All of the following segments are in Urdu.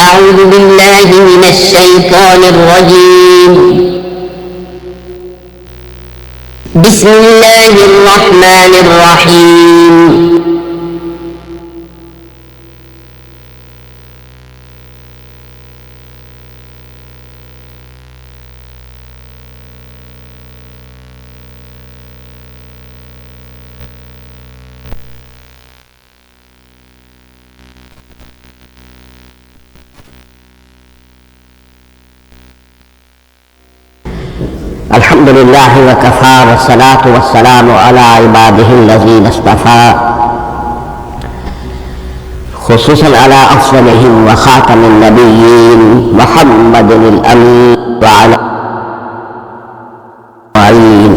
أعوذ بالله من الشيطان الرجيم. بسم الله الرحمن الرحيم. الحمد لله وكفى والصلاة والسلام على عباده الذين اصطفى خصوصا على أفضلهم وخاتم النبيين محمد الأمين وعلى آله.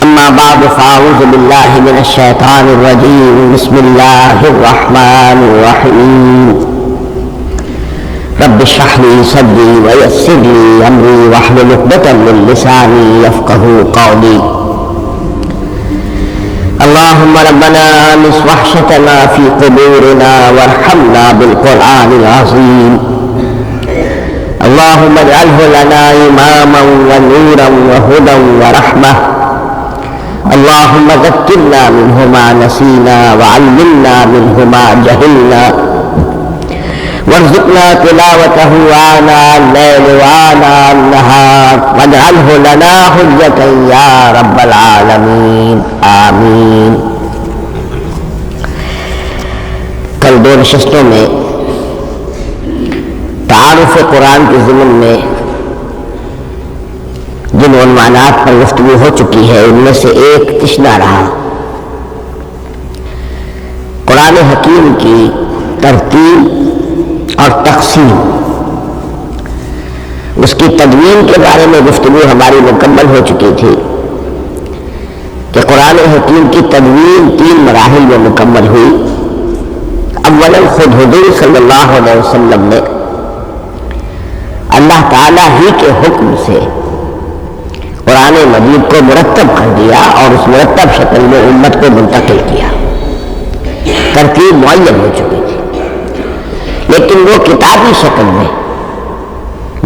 أما بعد فأعوذ بالله من الشيطان الرجيم. بسم الله الرحمن الرحيم. رب اشرح لي صدري ويسر لي امري واحلل عقدة من لساني يفقهوا قولي. اللهم ربنا امس وحشتنا في قبورنا وارحمنا بالقرآن العظيم. اللهم اجعله لنا اماما ونورا وهدى ورحمة. اللهم ذكرنا منه ما نسينا وعلمنا منه ما جهلنا وارزقنا تلاوته آناء الليل وآناء النهار واجعله لنا حجة يا رب العالمین آمین. کل دو نشستوں میں تعارف قرآن کے ضمن میں جن عنوانات پر گفتگو ہو چکی ہے ان میں سے ایک تشنا رہا قرآن حکیم کی ترتیب اور تقسیم. اس کی تدوین کے بارے میں گفتگو ہماری مکمل ہو چکی تھی کہ قرآن حکیم کی تدوین 3 مراحل میں مکمل ہوئی. اولا خود حضور صلی اللہ علیہ وسلم نے اللہ تعالیٰ ہی کے حکم سے قرآن مجید کو مرتب کر دیا اور اس مرتب شکل میں امت کو منتقل کیا. ترتیب معین ہو چکی تھی لیکن وہ کتابی شکل میں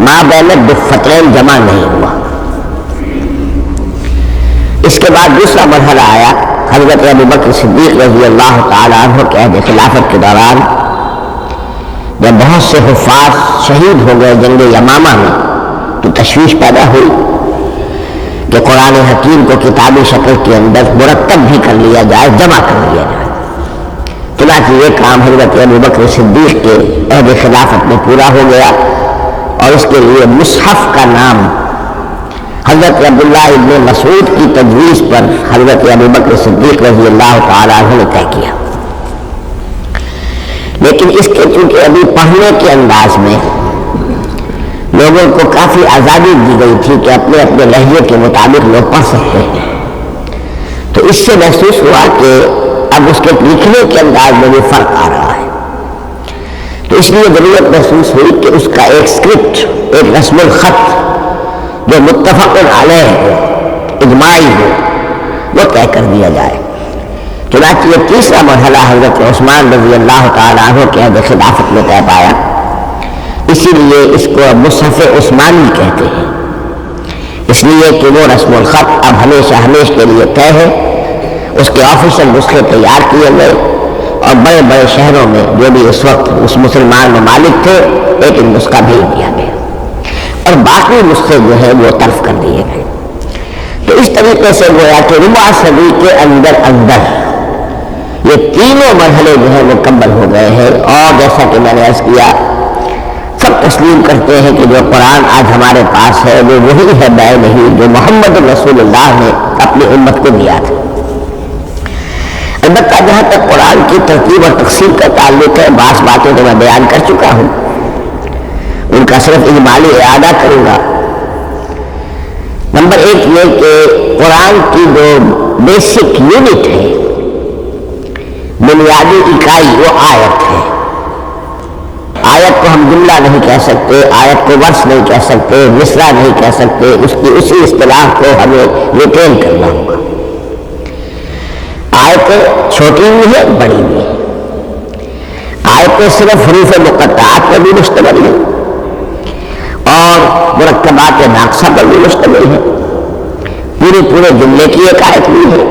ما بین الدفترین جمع نہیں ہوا. اس کے بعد دوسرا مرحلہ آیا حضرت ابوبکر صدیق رضی اللہ تعالیٰ عنہ کے عہد خلافت کے دوران جب بہت سے حفاظ شہید ہو گئے جنگ یمامہ میں تو تشویش پیدا ہوئی کہ قرآن حکیم کو کتابی شکل کے اندر مرتب بھی کر لیا جائے، جمع کر لیا جائے. چنانچہ یہ کام حضرت ابوبکر صدیق کے عہد خلافت میں پورا ہو گیا اور اس کے لیے مصحف کا نام حضرت عبداللہ ابن مسعود کی تجویز پر حضرت ابوبکر صدیق رضی اللہ تعالیٰ عنہ نے طے کیا. لیکن اس کے چونکہ ابھی پڑھنے کے انداز میں لوگوں کو کافی آزادی دی گئی تھی کہ اپنے اپنے لہجے کے مطابق لوگ پڑھ سکتے ہیں، تو اس سے محسوس ہوا کہ اب اس کے لکھنے کے انداز میں بھی فرق آ رہا ہے. تو اس لیے ضرورت محسوس ہوئی کہ اس کا ایک اسکرپٹ، ایک رسم الخط جو متفق علیہ ہو، اجماعی ہو، وہ طے کر دیا جائے. چنانچہ یہ تیسرا مرحلہ حضرت عثمان رضی اللہ تعالیٰ عنہ کے عہد خلافت میں طے پایا. اسی لیے اس کو مصحف عثمانی کہتے ہیں، اس لیے کہ وہ رسم الخط اب ہمیشہ کے لیے طے ہے. اس کے آفیشل نسخے تیار کیے گئے اور بڑے بڑے شہروں میں جو بھی اس وقت اس مسلمان ممالک تھے ایک نسخہ بھیج دیا گیا اور باقی نسخے جو ہے وہ طرف کر دیے گئے. تو اس طریقے سے گویا کہ ربع صدی کے اندر یہ تینوں مرحلے جو ہے مکمل ہو گئے ہیں. اور جیسا کہ میں نے عرض کیا سب تسلیم کرتے ہیں کہ جو قرآن آج ہمارے پاس ہے وہ وہی ہے بے نہیں جو محمد رسول اللہ نے اپنی امت کو دیا تھا. البتہ جہاں تک قرآن کی ترتیب اور تقسیم کا تعلق ہے بعض باتیں تو میں بیان کر چکا ہوں، ان کا صرف اجمالی اعادہ کروں گا. نمبر 1 یہ کہ قرآن کی جو بیسک یونٹ ہے، بنیادی اکائی، وہ آیت ہے. آیت کو ہم جملہ نہیں کہہ سکتے، آیت کو ورس نہیں کہہ سکتے، مصرع نہیں کہہ سکتے، اس کی اسی اصطلاح کو ہمیں ریٹین کرنا ہوگا. آیت چھوٹی بھی ہے، بڑی بھی ہے. آیتیں صرف حروف مقطعات پر بھی مشتمل ہیں اور مرکبات ناقصہ پر بھی مشتمل ہے، پورے جملے کی ایک آیت بھی ہے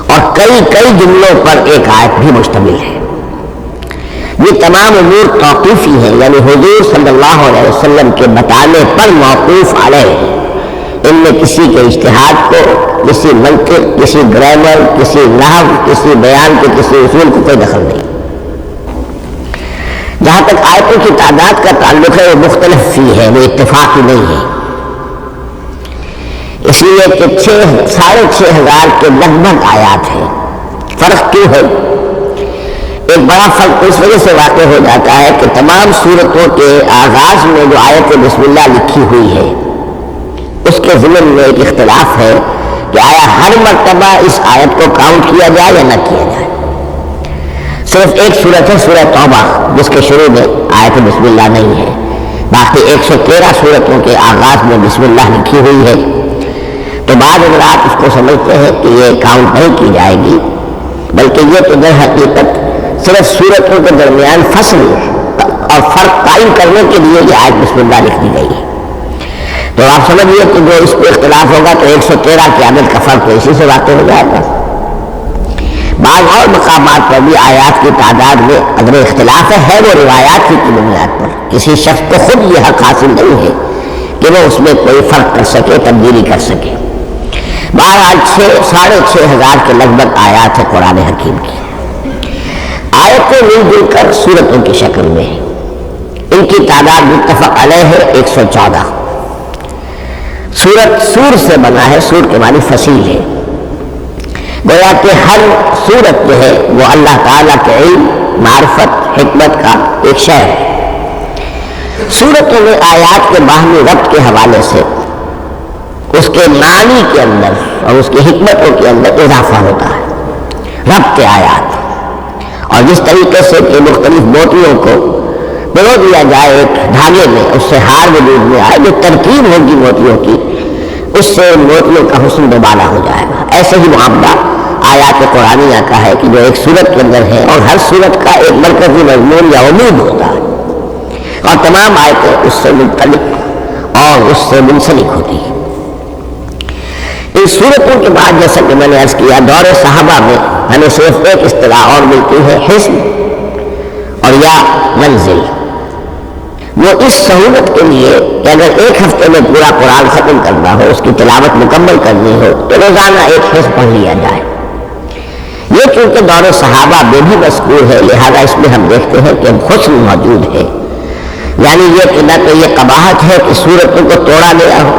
اور کئی جملوں پر ایک آیت بھی مشتمل ہے۔ یہ تمام امور توقیفی ہیں، یعنی حضور صلی اللہ علیہ وسلم کے بتانے پر موقوف علیہ ہیں۔ ان میں کسی کے اجتہاد کو، کسی منطق، کسی گرامر، کسی نحو، کسی بیان کے کسی اصول کو کوئی دخل نہیں۔ جہاں تک آیتوں کی تعداد کا تعلق ہے وہ مختلف فی ہے، وہ اتفاقی نہیں ہے، اس لیے کہ 6,500 کے لگ بھگ آیات ہیں۔ فرق کیوں ہے؟ ایک بڑا فرق اس وجہ سے واقع ہو جاتا ہے کہ تمام سورتوں کے آغاز میں جو آیت بسم اللہ لکھی ہوئی ہے اس کے ضمن میں ایک اختلاف ہے کہ آیا ہر مرتبہ اس آیت کو کاؤنٹ کیا جائے یا نہ کیا جائے۔ صرف ایک سورت ہے سورہ توبہ جس کے شروع میں آیت بسم اللہ نہیں ہے، باقی 113 سورتوں کے آغاز میں بسم اللہ لکھی ہوئی ہے۔ تو بعض حضرات اس کو سمجھتے ہیں کہ یہ کاؤنٹ نہیں کی جائے گی، بلکہ یہ تو در حقیقت صرف سورتوں کے درمیان فصل اور فرق قائم کرنے کے لیے یہ آیت بسم اللہ لکھ دی گئی ہے۔ تو آپ سمجھیے کہ جو اس پہ اختلاف ہوگا تو 113 کی عدد کا فرق تو اسی سے واقع ہو جائے گا۔ بعض اور مقامات پر بھی آیات کی تعداد میں اگر اختلاف ہے وہ روایات کی بنیاد پر، کسی شخص کو خود یہ حق حاصل نہیں ہے کہ وہ اس میں کوئی فرق کر سکے، تبدیلی کر سکے۔ بہرحال 6,500 کے لگ بھگ آیات ہے قرآن حکیم کی۔ آیتیں مل جل کر سورتوں کی شکل میں ہیں، ان کی تعداد متفق علیہ ہے 114۔ سورت سور سے بنا ہے، سور کے معنی فصیل ہے، گویا کہ ہر سورت جو ہے وہ اللہ تعالیٰ کے علم، معرفت، حکمت کا ایک شہر ہے۔ سورتوں میں آیات کے باہمی ربط کے حوالے سے اس کے معنی کے اندر اور اس کی حکمتوں کے اندر اضافہ ہوتا ہے، ربط آیات۔ اور جس طریقے سے کہ مختلف موتیوں کو پرو دیا جائے ایک دھاگے میں، اس سے ہار وجود میں آئے، جو ترکیب ہوگی موتیوں کی اس سے موتیوں کا حسن دوبالا ہو جائے گا۔ ایسے ہی معاملہ آیات قرآنیہ کا ہے کہ جو ایک سورت کے اندر ہے اور ہر سورت کا ایک مرکزی مضمون یا عمود ہوتا ہے اور تمام آیتیں اس سے متعلق اور اس سے منسلک ہوتی ہیں۔ ان سورتوں کے بعد جیسا کہ میں نے عرض کیا دور صحابہ میں ہمیں صرف ایک اصطلاح اور ملتی ہے، حزب اور یا منزل۔ وہ اس سہولت کے لیے کہ اگر ایک ہفتے میں پورا قرآن ختم کرنا ہو، اس کی تلاوت مکمل کرنی ہو تو روزانہ ایک حزب پڑھ لیا جائے۔ یہ چونکہ دور صحابہ میں بھی مذکور ہے لہذا اس میں ہم دیکھتے ہیں کہ حسن موجود ہے، یعنی یہ کہ نہ تو یہ قباحت ہے کہ سورتوں کو توڑا گیا ہو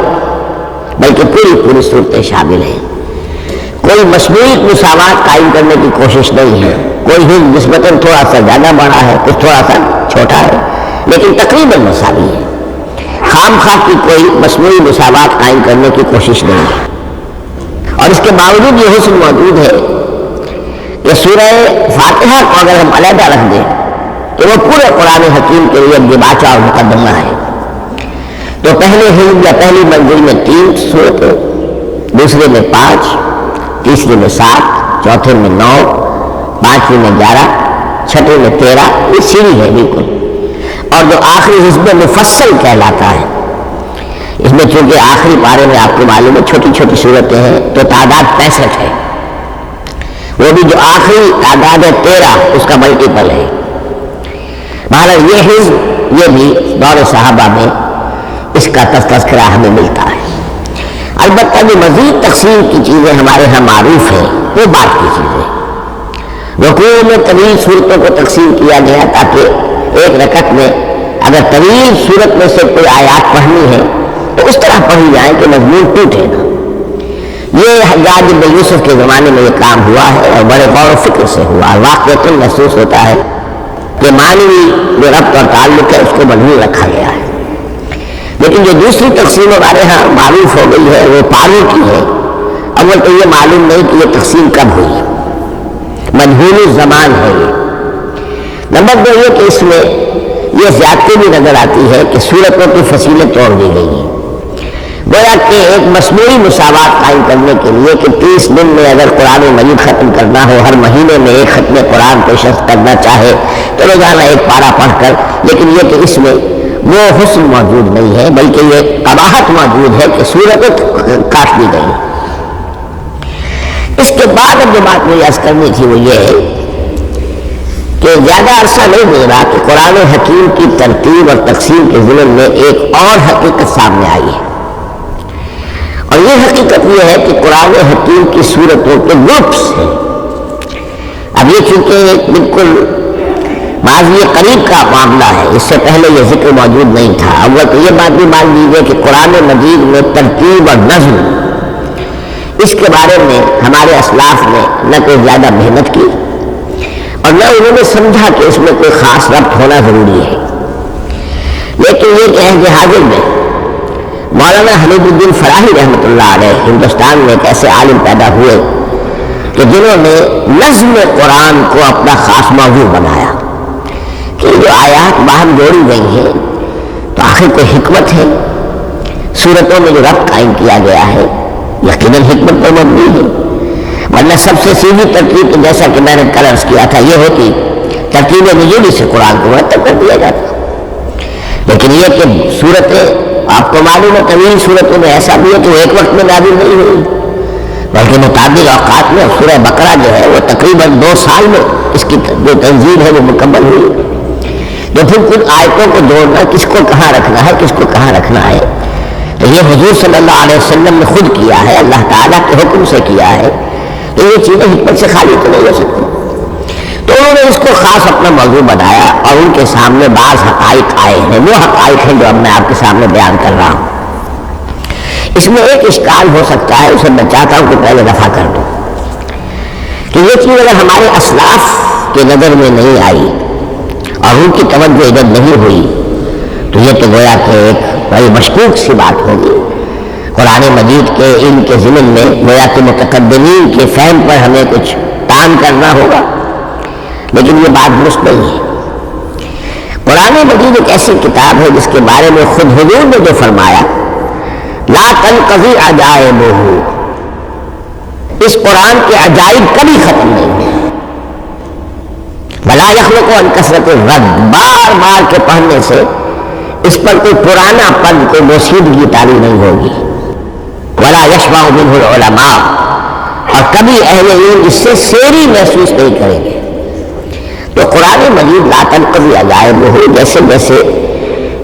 بلکہ پوری صورتیں شامل ہیں۔ کوئی مصنوعی مساوات قائم کرنے کی کوشش نہیں ہے، کوئی حزب نسبتاً تھوڑا سا زیادہ بڑا ہے، کچھ تھوڑا سا چھوٹا ہے، لیکن تقریباً مساوی ہے۔ خام خواہ کی کوئی مصنوعی مساوات قائم کرنے کی کوشش نہیں ہے۔ اور اس کے باوجود یہ حسن موجود ہے کہ سورہ فاتحہ کو اگر ہم علیحدہ رکھ دیں تو وہ پورے قرآن حکیم کے لیے دباچہ اور مقدمہ ہے۔ تو پہلے حزب یا پہلی منزل میں 3 سورتیں، دوسرے میں 5، تیسرے میں 7، چوتھے میں 9، پانچویں میں 11، چھٹے میں 13، یہ سیری ہے بالکل۔ اور جو آخری حزب مفصل کہلاتا ہے، اس میں چونکہ آخری پارے میں آپ کو معلوم ہے چھوٹی چھوٹی صورتیں ہیں تو تعداد 65 ہے، وہ بھی جو آخری تعداد ہے 13 اس کا ملٹیپل ہے۔ بہرحال یہ حزب یہ بھی دور صحابہ میں اس کا تذکرہ ہمیں ملتا ہے۔ البتہ جو مزید تقسیم کی چیزیں ہمارے ہاں معروف ہیں وہ بات کی چیزیں۔ رکوع میں طویل صورتوں کو تقسیم کیا گیا تاکہ ایک رکعت میں اگر طویل صورت میں سے کوئی آیات پڑھنی ہے تو اس طرح پڑھی جائیں کہ مضمون ٹوٹے نہ۔ یہ حجاج بن یوسف کے زمانے میں یہ کام ہوا ہے اور بڑے غور و فکر سے ہوا، واقعتاً محسوس ہوتا ہے کہ معنوی جو ربط اور تعلق ہے اس کو مضمون رکھا گیا ہے۔ لیکن جو دوسری تقسیم ہمارے ہاں معروف ہو گئی ہے وہ پاروں کی ہے۔ اول تو یہ معلوم نہیں کہ یہ تقسیم کب ہوئی، مجہول الزمان ہے یہ۔ نمبر 2 یہ کہ اس میں یہ زیادتی بھی نظر آتی ہے کہ سورتوں کی فصیلیں توڑ دی گئی ہیں۔ گویا کہ ایک مصنوعی مساوات قائم کرنے کے لیے کہ 30 دن میں اگر قرآن مجید ختم کرنا ہو، ہر مہینے میں ایک ختم قرآن کوئی شخص کرنا چاہے تو روزانہ ایک پارہ پڑھ کر، لیکن یہ کہ اس میں وہ حسن موجود نہیں ہے، بلکہ یہ قباحت موجود ہے کہ صورت کاٹ دی گئی۔ اس کے بعد اب جو بات مجھے عرض کرنی تھی وہ یہ ہے کہ زیادہ عرصہ نہیں گزرا کہ قرآن حکیم کی ترتیب اور تقسیم کے ضمن میں ایک اور حقیقت سامنے آئی ہے، اور یہ حقیقت یہ ہے کہ قرآن حکیم کی صورتوں کے گروپس ہیں۔ اب یہ چونکہ بالکل ماضی قریب کا معاملہ ہے، اس سے پہلے یہ ذکر موجود نہیں تھا۔ اول تو یہ بات بھی مان لیجیے کہ قرآن مجید میں ترتیب اور نظم، اس کے بارے میں ہمارے اسلاف نے نہ کوئی زیادہ محنت کی اور نہ انہوں نے سمجھا کہ اس میں کوئی خاص ربط ہونا ضروری ہے۔ لیکن یہ کہ عہد حاضر میں مولانا حمید الدین فراہی رحمۃ اللہ علیہ ہندوستان میں ایک ایسے عالم پیدا ہوئے کہ جنہوں نے نظم قرآن کو اپنا خاص موضوع بنایا کہ جو آیات باہم جوڑی گئی ہیں تو آخر کوئی حکمت ہے، صورتوں میں جو ربط قائم کیا گیا ہے یقیناً حکمت پر مبنی ہے، ورنہ سب سے سیدھی ترتیب تو جیسا کہ میں نے کل عرض کیا تھا یہ ہوتی ترتیب نزولی سے قرآن کو مرتب کر دیا جاتا۔ لیکن یہ کہ صورتیں آپ کو معلوم ہے طویل صورتوں میں ایسا بھی ہے کہ وہ ایک وقت میں نازل نہیں ہوئی، بلکہ متعدد اوقات میں۔ سورہ بقرہ جو ہے وہ تقریباً 2 سال میں اس کی جو تنزیل ہے وہ مکمل ہوئی۔ تو پھر کچھ آیتوں کو جوڑنا، کس کو کہاں رکھنا ہے، کس کو کہاں رکھنا ہے، تو یہ حضور صلی اللہ علیہ وسلم نے خود کیا ہے، اللہ تعالیٰ کے حکم سے کیا ہے، تو یہ چیزیں حکمت سے خالی تو نہیں ہو سکتی۔ تو انہوں نے اس کو خاص اپنا موضوع بنایا اور ان کے سامنے بعض حقائق آئے ہیں، وہ حقائق ہیں جو اب میں آپ کے سامنے بیان کر رہا ہوں۔ اس میں ایک اشکال ہو سکتا ہے، اسے میں چاہتا ہوں کہ پہلے دفع کر دوں کہ یہ چیز اگر ہمارے اسلاف کے نظر میں نہیں آئی اور ان کی توجہ ادھر نہیں ہوئی تو یہ تو گویا کہ ایک بڑی مشکوک سی بات ہوگی۔ قرآن مجید کے علم کے ضمن میں گویا کہ متقدمین کے فہم پر ہمیں کچھ تان کرنا ہوگا، لیکن یہ بات درست نہیں ہے۔ قرآن مجید ایک ایسی کتاب ہے جس کے بارے میں خود حضور نے جو فرمایا لا تنقضی عجائبہ، اس قرآن کے عجائب کبھی ختم نہیں ہوئے، ولا یخلق عن کثرت الرد، بار بار کے پڑھنے سے اس پر کوئی پرانا پن، کوئی بوسیدگی تاری نہیں ہوگی، ولا یشبع منہ العلماء، اور کبھی اہل علم اس سے سیری محسوس نہیں کریں گے۔ تو قرآن مجید لا تنقضی عجائبہ، جیسے جیسے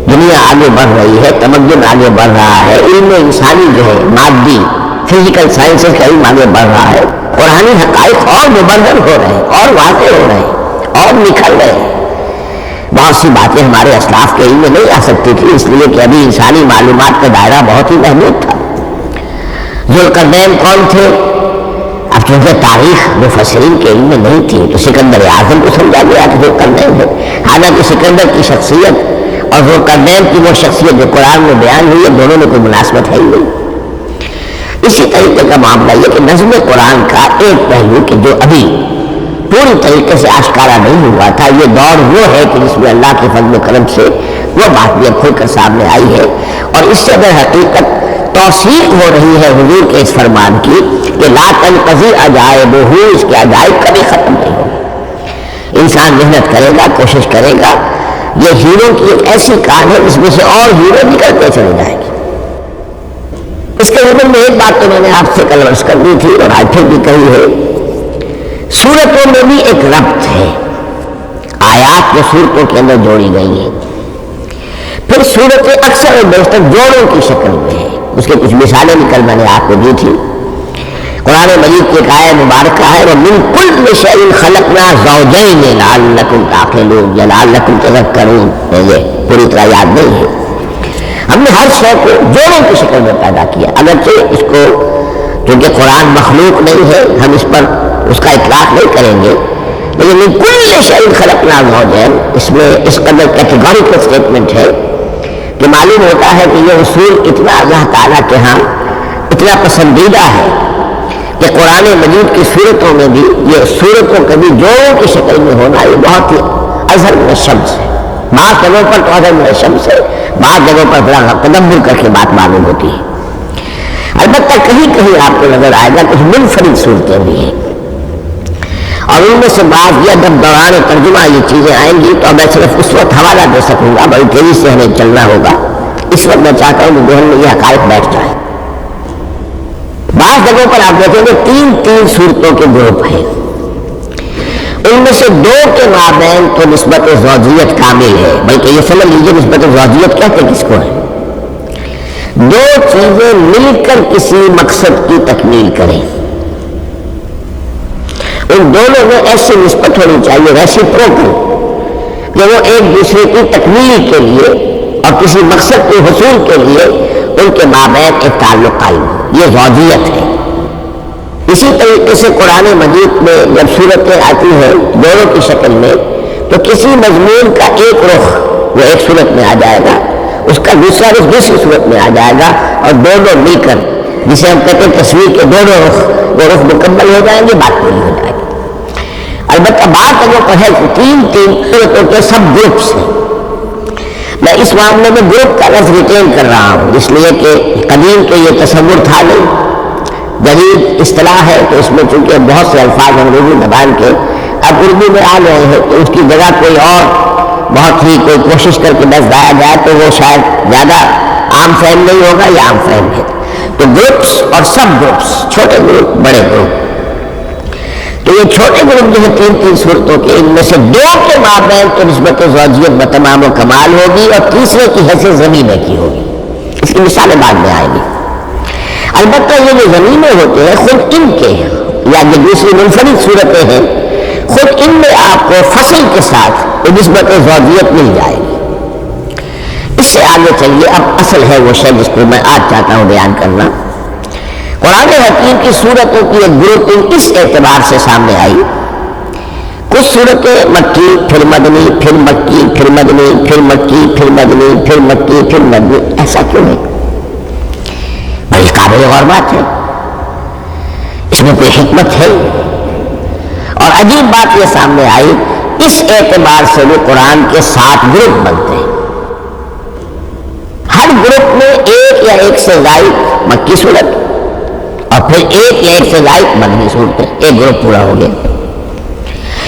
دنیا آگے بڑھ رہی ہے، تمدن آگے بڑھ رہا ہے، علم انسانی جو ہے مادی فزیکل سائنسز کا علم آگے بڑھ رہا ہے، قرآنی حقائق اور مبرہن ہو رہے ہیں اور واضح ہو رہے ہیں اور نکھر رہے ہیں۔ بہت سی باتیں ہمارے اسلاف کے علم میں نہیں آ سکتی تھی، اس لیے کہ ابھی انسانی معلومات کا دائرہ بہت ہی محدود تھا۔ ذوالقرنین کون تھے؟ اب چونکہ تاریخ مفسرین کے علم میں نہیں تھی تو سکندر اعظم کو سمجھا گیا کہ ذوالقرنین ہے، حالانکہ سکندر کی شخصیت اور ذوالقرنین کی وہ شخصیت جو قرآن میں بیان ہوئی ہے دونوں میں کوئی مناسبت ہے ہی نہیں۔ اسی طریقے کا معاملہ یہ کہ نظم قرآن کا ایک پہلو کہ جو ابھی پوری طریقے سے آشکارا نہیں ہوا تھا، یہ دور وہ ہے کہ جس میں اللہ کے فضل و کرم سے وہ بات بھی اب کھل کر سامنے آئی ہے، اور اس سے در حقیقت توثیق ہو رہی ہے حضور کے اس فرمان کی کہ لا تنقضی عجائبہ، اس کے عجائب کبھی ختم نہیں ہوگی۔ انسان محنت کرے گا، کوشش کرے گا، یہ ہیرو کی ایک ایسی کار ہے جس میں سے اور ہیرو نکلتے چلے جائیں گے۔ اس کے ضمن میں ایک بات تو میں نے آپ سے کل عرض کر دی تھی اور آج پھر بھی کہی ہے، سورتوں میں بھی ایک ربط ہے، آیات جو سورتوں کے اندر جوڑی گئی ہیں، پھر سورتیں اکثر و بیشتر جوڑوں کی شکل میں ہیں۔ اس کی کچھ مثالیں بھی کل میں نے آپ کو دی تھی۔ قرآن مجید کی ایک آیت مبارکہ ہے وَمِن كُلِّ شَيْءٍ خَلَقْنَا زَوْجَيْنِ لَعَلَّكُمْ تَعْقِلُونَ یا لَعَلَّكُمْ تَذَكَّرُونَ، یہ پوری طرح یاد نہیں ہے۔ ہم نے ہر شے کو جوڑوں کی شکل میں پیدا کیا، اگرچہ اس کو کیونکہ قرآن مخلوق نہیں ہے ہم اس پر اس کا اطلاق نہیں کریں گے، لیکن من كُلِّ شَيْءٍ خَلَقْنَا زَوْجَيْنِ، اس میں اس قدر کیٹیگوریکل اسٹیٹمنٹ ہے کہ معلوم ہوتا ہے کہ یہ اصول اتنا اللہ تعالیٰ کے ہاں اتنا پسندیدہ ہے کہ قرآن مجید کی صورتوں میں بھی یہ صورتوں کبھی جوڑوں کی شکل میں ہونا یہ بہت ہی اظہر من الشمس ہے۔ بعض جگہوں پر تو اظہر من الشمس ہے، بعض جگہوں پر بڑا تدبر کر کے بات معلوم ہوتی ہے۔ البتہ کہیں کہیں آپ کو نظر آئے گا کچھ منفرد صورتیں بھی ہیں، اور ان میں سے بعض یہ جب دوران ترجمہ یہ چیزیں آئیں گی تو میں صرف اس وقت حوالہ دے سکوں گا، بڑی تیزی سے ہمیں چلنا ہوگا۔ اس وقت میں چاہتا ہوں کہ ذہن میں یہ حقائق بیٹھ جائے۔ بعض جگہوں پر آپ دیکھیں گے تین صورتوں کے گروپ ہیں، ان میں سے دو کے مابین تو نسبت زوجیت کامل ہے، بلکہ یہ سمجھ لیجیے نسبت زوجیت کہتے کس کو ہے؟ دو چیزیں مل کر کسی مقصد کی تکمیل کریں، ان دونوں میں ایسی نسبت ہونی چاہیے ریسیپروکل کہ وہ ایک دوسرے کی تکمیل کے لیے اور کسی مقصد کے حصول کے لیے ان کے مابین ایک تعلق قائم ہو، یہ زوجیت ہے۔ اسی طریقے سے قرآن مجید میں جب صورتیں آتی ہیں دونوں کی شکل میں تو کسی مضمون کا ایک رخ وہ ایک صورت میں آ جائے گا، اس کا دوسرا رخ دوسری صورت میں آ جائے گا، اور دونوں مل کر جسے ہم کہتے ہیں تصویر کے دونوں رخ وہ رخ مکمل ہو جائیں گے، بات پوری ہو جائے گی۔ البتہ بات اگر کہے کہ تین صورتوں کے سب گروپس ہیں، میں اس معاملے میں گروپ کا لفظ ریٹین کر رہا ہوں اس لیے کہ قدیم کے یہ تصور تھا نہیں، جدید اصطلاح ہے تو اس میں چونکہ بہت سے الفاظ انگریزی زبان کے اب اردو میں آ گئے ہیں تو اس کی جگہ کوئی اور بہت ہی کوئی کوشش کر کے لفظ لایا جائے تو وہ شاید زیادہ عام فہم نہیں ہوگا یا عام فہم ہے۔ تو گروپس اور سب گروپس، چھوٹے گروپ بڑے گروپ، تو یہ چھوٹے گروپ جو ہے تین صورتوں کے، ان میں سے دو کے مابین تو نسبت زوجیت بتمام و کمال ہوگی اور تیسرے کی حیثیت زمینہ کی ہوگی۔ اس کی مثالیں بعد میں آئیں گی۔ البتہ یہ جو زمینیں ہوتے ہیں خود ان کے ہیں یا جو دوسری منفرد صورتیں ہیں خود ان میں آپ کو فصل کے ساتھ نسبت زوجیت مل جائے گی۔ اس سے آگے چلیے، اب اصل ہے وہ شے جس کو میں آج چاہتا ہوں بیان کرنا۔ قرآن حکیم کی صورتوں کی ایک گروپنگ اس اعتبار سے سامنے آئی، کچھ صورتیں مکی پھر مدنی پھر مکی پھر مدنی پھر مکی پھر مدنی پھر مکی پھر مدنی، ایسا کیوں ہے؟ بڑی قابل غور بات ہے، اس میں کوئی حکمت ہے۔ اور عجیب بات یہ سامنے آئی، اس اعتبار سے وہ قرآن کے 7 گروپ بنتے ہیں، ہر گروپ میں ایک یا ایک سے زائد مکی صورت اور پھر ایک یا ایک سے زائد مدنی صورتیں، ایک گروپ پورا ہو گیا۔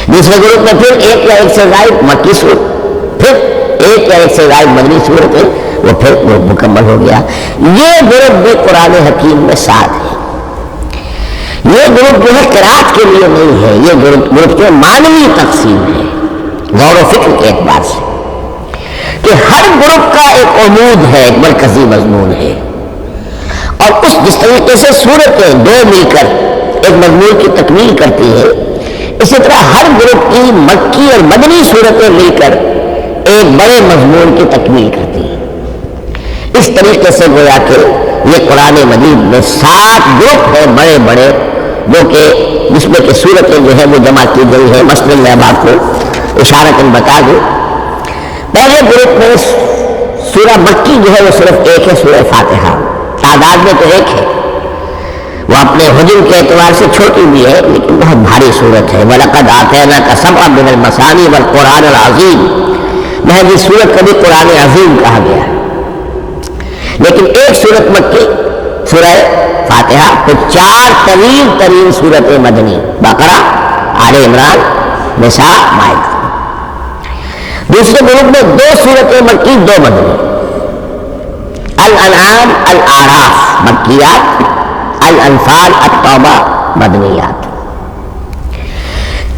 دوسرے گروپ میں پھر ایک یا ایک سے زائد مکی صورت، پھر ایک یا ایک سے زائد مدنی صورتیں، وہ پھر گروپ مکمل ہو گیا۔ یہ گروپ بھی قرآن حکیم میں 7 ہے۔ یہ گروپ جو ہے قرات کے لیے نہیں ہے، یہ گروپ جو معنوی تقسیم ہے غور و فکر کے اعتبار سے، کہ ہر گروپ کا ایک عمود ہے، ایک مرکزی مضمون ہے، اور اس جس طریقے سے صورتیں دو مل کر ایک مضمون کی تکمیل کرتی ہے، اسی طرح ہر گروپ کی مکی اور مدنی صورتیں مل کر ایک بڑے مضمون کی تکمیل کرتی ہیں۔ اس طریقے سے گویا کہ یہ قرآن مجید میں 7 گروپ ہیں بڑے بڑے، جو کہ جس میں کہ صورتیں جو ہے وہ جمع کی گئی ہے۔ مثلا میں اب آپ کو اشارتاً بتا دوں، پہلے گروپ میں سورہ مکی جو ہے وہ صرف ایک ہے، سورہ فاتحہ، تعداد میں تو ایک ہے، وہ اپنے حجم کے اعتبار سے چھوٹی بھی ہے لیکن بہت بھاری صورت ہے۔ وَلَقَدْ آتَيْنَاكَ سَبْعًا مِنَ الْمَثَانِي وَالْقُرْآنِ الْعَظِيمِ، میں اس صورت کو بھی قرآن عظیم کہا گیا ہے۔ لیکن ایک صورت مکی سورہ فاتحہ، پھر 4 طویل ترین صورتیں مدنی، بقرہ، آل عمران، نساء، مائدہ۔ دوسرے گروپ میں 2 صورتیں مکی 2 مدنی، الانعام، الاعراف مکیات، الانفال، التوبہ مدنیات۔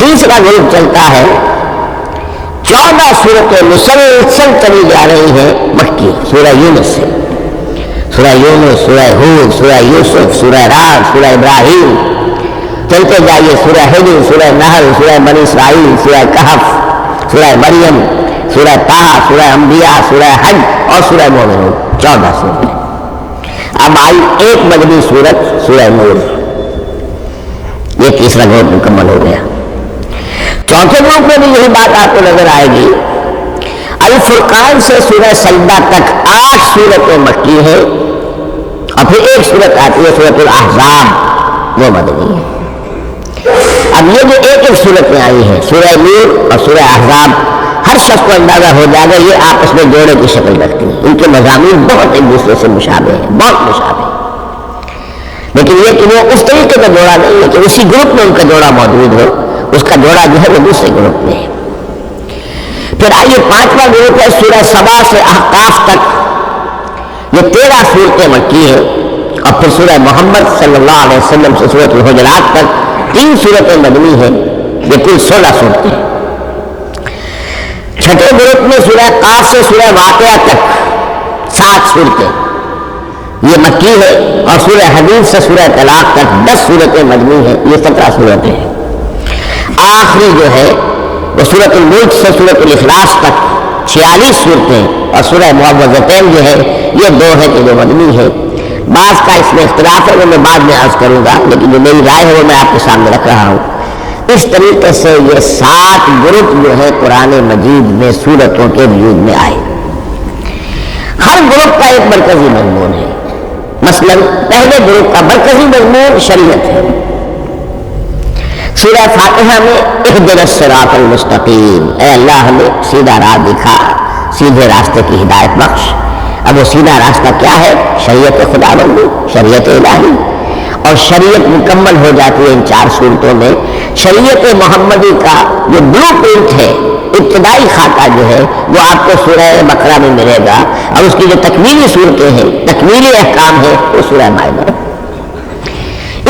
تیسرا گروپ چلتا ہے 14 صورتیں مسلسل چلی جا رہی ہیں مکی، سورہ یونس سے، سورہ یونس، سورہ ہود، سورہ یوسف، سورہ رعد، سورہ ابراہیم، چلتے جائیے، سورہ حجر، سورہ نحل، سورہ بنی اسرائیل، سورہ کہف، سورہ مریم، سورہ طٰہٰ، سورہ انبیاء، سورہ حج اور سورہ مومنون، 14 صورتیں۔ اب آئی ایک مدنی صورت سورہ نور، یہ تیسرا گروپ مکمل ہو گیا۔ چوتھے گروپ میں بھی یہی بات آپ کو نظر آئے گی۔ الفرقان سے سورہ سجدہ تک 8 صورتیں مکی ہیں اور پھر ایک صورت آتی ہے سورۃ الاحزاب، وہ مدنی ہے۔ اب یہ جو ایک صورتیں آئی ہیں سورہ نور اور سورہ احزاب، ہر شخص کو اندازہ ہو جائے گا یہ آپس میں جوڑے کی شکل رکھتی ہیں، ان کے مضامین بہت ایک دوسرے سے مشابہ ہیں، بہت مشابہ ہیں۔ لیے کہ وہ اس طریقے کا جوڑا نہیں ہے کہ اسی گروپ میں ان کا جوڑا موجود ہو، اس کا جوڑا جو ہے وہ دوسرے گروپ میں ہے۔ پھر آئیے پانچواں گروپ ہے سورہ سبا سے احقاف تک، یہ 13 صورتیں مکی ہیں، اور پھر سورہ محمد صلی اللہ علیہ وسلم سے سورۃ الحجرات تک 3 صورتیں مدنی ہیں، یہ کل 16 صورتیں ہیں۔ چھٹے گروپ میں سورہ قاف سے سورہ واقعہ تک 7 صورتیں، یہ مکی ہے، اور سورہ حدید سے سورہ طلاق تک 10 صورتیں مدنی ہیں، یہ 17 صورتیں ہیں۔ آخری جو ہے وہ سورۃ الملک سے سورۃ الاخلاص تک 46 صورتیں، اور سورہ معوذتین جو ہے یہ 2 ہے کہ جو مدنی ہے۔ بعض کا اس میں اختلاف ہے، وہ میں بعد میں عرض کروں گا، لیکن جو میری رائے ہے وہ میں آپ کے سامنے رکھ رہا ہوں۔ اس طریقے سے یہ 7 گروپ جو ہے قرآن مجید میں سورتوں کے وجود میں آئے۔ ہر گروپ کا ایک مرکزی مضمون ہے۔ مثلا پہلے گروپ کا مرکزی مضمون شریعت ہے۔ سورہ فاتحہ میں اہدنا الصراط المستقیم، اے اللہ ہمیں سیدھا راہ دکھا، سیدھے راستے کی ہدایت بخش۔ اب وہ سیدھا راستہ کیا ہے؟ شریعت خدا بندی، شریعت الہی، اور شریعت مکمل ہو جاتی ہے ان 4 صورتوں میں۔ شریعت محمدی کا جو بلو پرنٹ ہے، ابتدائی خاکہ جو ہے وہ آپ کو سورہ بقرہ میں ملے گا، اور اس کی جو تکمیلی صورتیں ہیں، تکمیلی احکام ہے، وہ سورہ مائدہ۔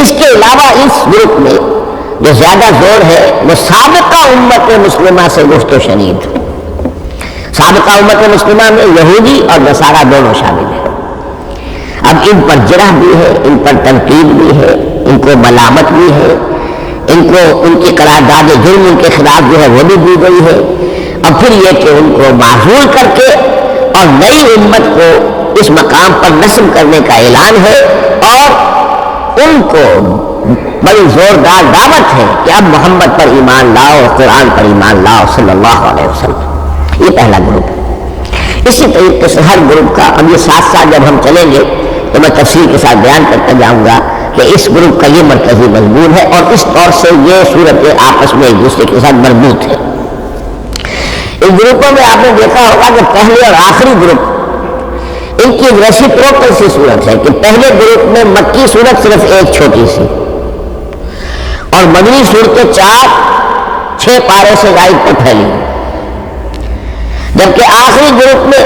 اس کے علاوہ اس گروپ میں جو زیادہ زور ہے وہ سابقہ امت مسلمہ سے گفت و شنید۔ سابقہ امت مسلمہ میں یہودی اور نصارہ دونوں شامل ہیں۔ اب ان پر جرح بھی ہے، ان پر تنقید بھی ہے، ان کو ملامت بھی ہے، ان کو ان کی قرارداد جرم ان کے خلاف جو ہے وہ بھی دی گئی ہے۔ اب پھر یہ کہ ان کو معزول کر کے اور نئی امت کو اس مقام پر نصب کرنے کا اعلان ہے، اور ان کو بڑی زوردار دعوت ہے کہ اب محمد پر ایمان لاؤ، قرآن پر ایمان لاؤ صلی اللہ علیہ وسلم۔ یہ پہلا گروپ ہے۔ اسی طریقے سے ہر گروپ کا اب یہ ساتھ ساتھ جب ہم چلیں گے تو میں تفصیل کے ساتھ بیان کرتا جاؤں گا کہ اس گروپ کا یہ مرکزی مضمون ہے، اور اس طور سے یہ صورتیں آپس میں ایک دوسرے کے ساتھ مربوط ہیں۔ ان گروپوں میں آپ نے دیکھا ہوگا کہ پہلے اور آخری گروپ ان کی ریسیپروکل سی صورت ہے کہ پہلے گروپ میں مکی صورت صرف ایک چھوٹی سی، اور مدنی صورتیں 4-6 پارے سے زائد پر پھیلی، جبکہ آخری گروپ میں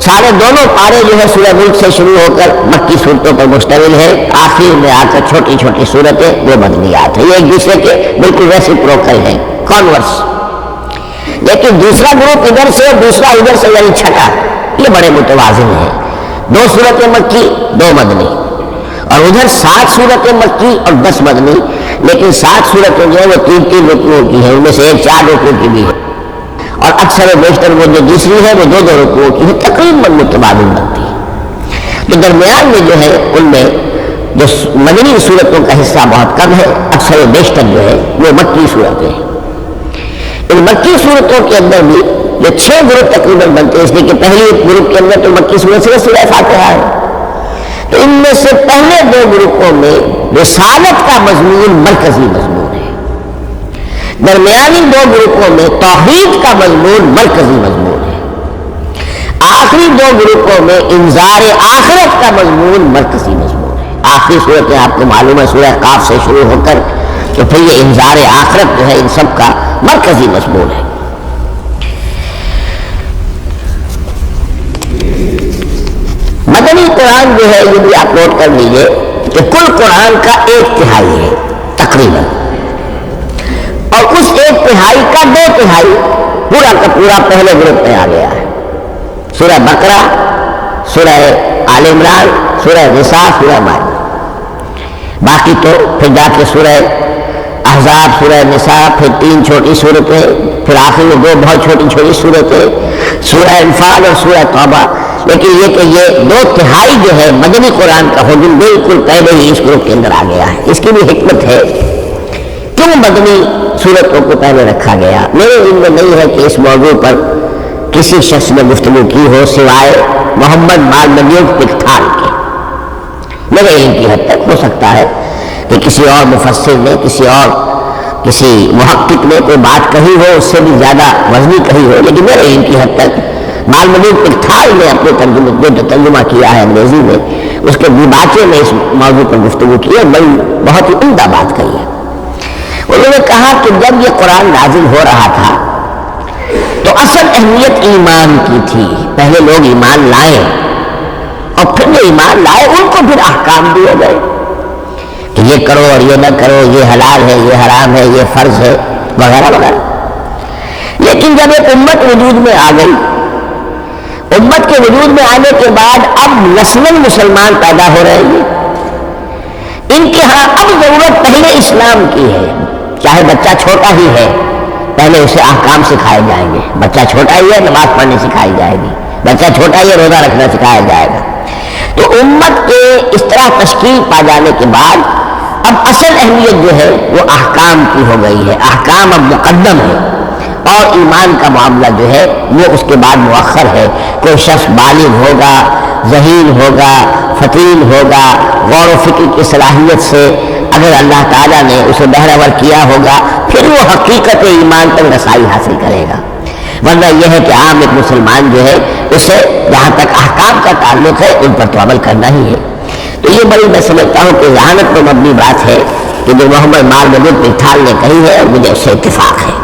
سارے دونوں پارے جو ہے سورہ ملک سے شروع ہو کر مکی صورتوں پر مشتمل ہے، آخر میں آ کر چھوٹی چھوٹی صورتیں وہ مدنیات ہیں۔ یہ ایک دوسرے کے بالکل ریسیپروکل ہیں، کانورس۔ لیکن دوسرا گروپ ادھر سے، دوسرا ادھر سے، یعنی چھٹا، یہ بڑے متوازن ہیں۔ 2 صورتیں مکی، 2 مدنی، اور ادھر 7 صورتیں مکی اور 10 مدنی، لیکن 7 صورتیں جو ہے وہ 3 رکوعوں کی ہیں، ان میں سے ایک 4 رکوع کی بھی ہے، اور اکثر و بیشتر وہ جو دوسری ہے وہ 2 رکوعوں کی ہے، تقریباً متبادل بنتی ہے۔ تو درمیان میں جو ہے ان میں جو مدنی صورتوں کا حصہ بہت کم ہے، اکثر و بیشتر جو ہے وہ مکی صورتیں ہیں۔ ان مکی صورتوں کے اندر بھی جو 6 گروپ تقریباً بنتے ہیں، اس لیے کہ پہلی گروپ کے اندر تو مکی صورت سے سورہ فاتحہ ہے، تو ان میں سے پہلے 2 گروپوں میں رسالت کا مضمون مرکزی مضمون ہے، درمیانی 2 گروپوں میں توحید کا مضمون مرکزی مضمون ہے، آخری 2 گروپوں میں انذار آخرت کا مضمون مرکزی مضمون ہے۔ آخری صورتیں آپ کو معلوم ہے سورہ قاف سے شروع ہو کر تو پھر یہ انذار آخرت جو ہے ان سب کا مرکزی مضمون ہے۔ مدنی قرآن جو ہے یہ بھی آپ نوٹ کر لیجئے کہ کل قرآن کا 1/3 ہے تقریباً، اور اس 1/3 کا 2/3 پورا کا پورا پہلے گروپ میں آ گیا ہے۔ سورہ بقرہ، سورہ آل عمران، سورہ نساء، سورہ مائدہ۔ باقی تو پھر جا کے سورہ احزاب، سورہ نساء، پھر 3 چھوٹی صورتیں، پھر آخر میں 2 بہت چھوٹی چھوٹی صورتیں، سورہ انفال اور سورہ توبہ۔ لیکن یہ کہ یہ 2/3 جو ہے مدنی قرآن کا حجم بالکل پہلے ہی اس گروپ کے اندر آ گیا ہے۔ اس کی بھی حکمت ہے، کیوں مدنی صورتوں کو پہلے رکھا گیا؟ میرے علم میں نہیں ہے کہ اس موضوع پر کسی شخص نے گفتگو کی ہو سوائے محمد مالمنیوک پکتھال کے۔ میرے علم کی حد تک ہو سکتا ہے کہ کسی اور مفسر نے، کسی محقق نے کوئی بات کہی ہو اس سے بھی زیادہ وزنی کہی ہو، لیکن میرے علم کی حد تک مالمنیوک پکتھال نے اپنے ترجمہ کیا ہے انگریزی میں، اس کے دیباچے میں اس موضوع پر گفتگو کی ہے، بڑی بہت ہی عمدہ بات کہی ہے۔ انہوں نے کہا کہ جب یہ قرآن نازل ہو رہا تھا تو اصل اہمیت ایمان کی تھی، پہلے لوگ ایمان لائے اور پھر وہ ایمان لائے ان کو پھر احکام دیے گئے کہ یہ کرو اور یہ نہ کرو، یہ حلال ہے، یہ حرام ہے، یہ فرض ہے، وغیرہ وغیرہ۔ لیکن جب ایک امت وجود میں آ گئی، امت کے وجود میں آنے کے بعد اب نسلاً مسلمان پیدا ہو رہے ہیں، ان کے ہاں اب ضرورت پہلے اسلام کی ہے، چاہے بچہ چھوٹا ہی ہے پہلے اسے احکام سکھائے جائیں گے، بچہ چھوٹا ہی ہے نماز پڑھنی سکھائی جائے گی، بچہ چھوٹا ہی ہے روزہ رکھنا سکھایا جائے گا۔ تو امت کے اس طرح تشکیل پا جانے کے بعد اب اصل اہمیت جو ہے وہ احکام کی ہو گئی ہے، احکام اب مقدم ہے اور ایمان کا معاملہ جو ہے وہ اس کے بعد مؤخر ہے۔ کوئی شخص بالغ ہوگا، ذہین ہوگا، فطین ہوگا، غور و فکر کی صلاحیت سے اگر اللہ تعالیٰ نے اسے بہرور کیا ہوگا پھر وہ حقیقت ایمان تک رسائی حاصل کرے گا، ورنہ یہ ہے کہ عام ایک مسلمان جو ہے اسے جہاں تک احکام کا تعلق ہے ان پر تو عمل کرنا ہی ہے۔ تو یہ بڑی میں سمجھتا ہوں کہ ذہانت پر مبنی بات ہے کہ جو محمد مارگدت پٹھال نے کہی ہے مجھے اس سے اتفاق ہے۔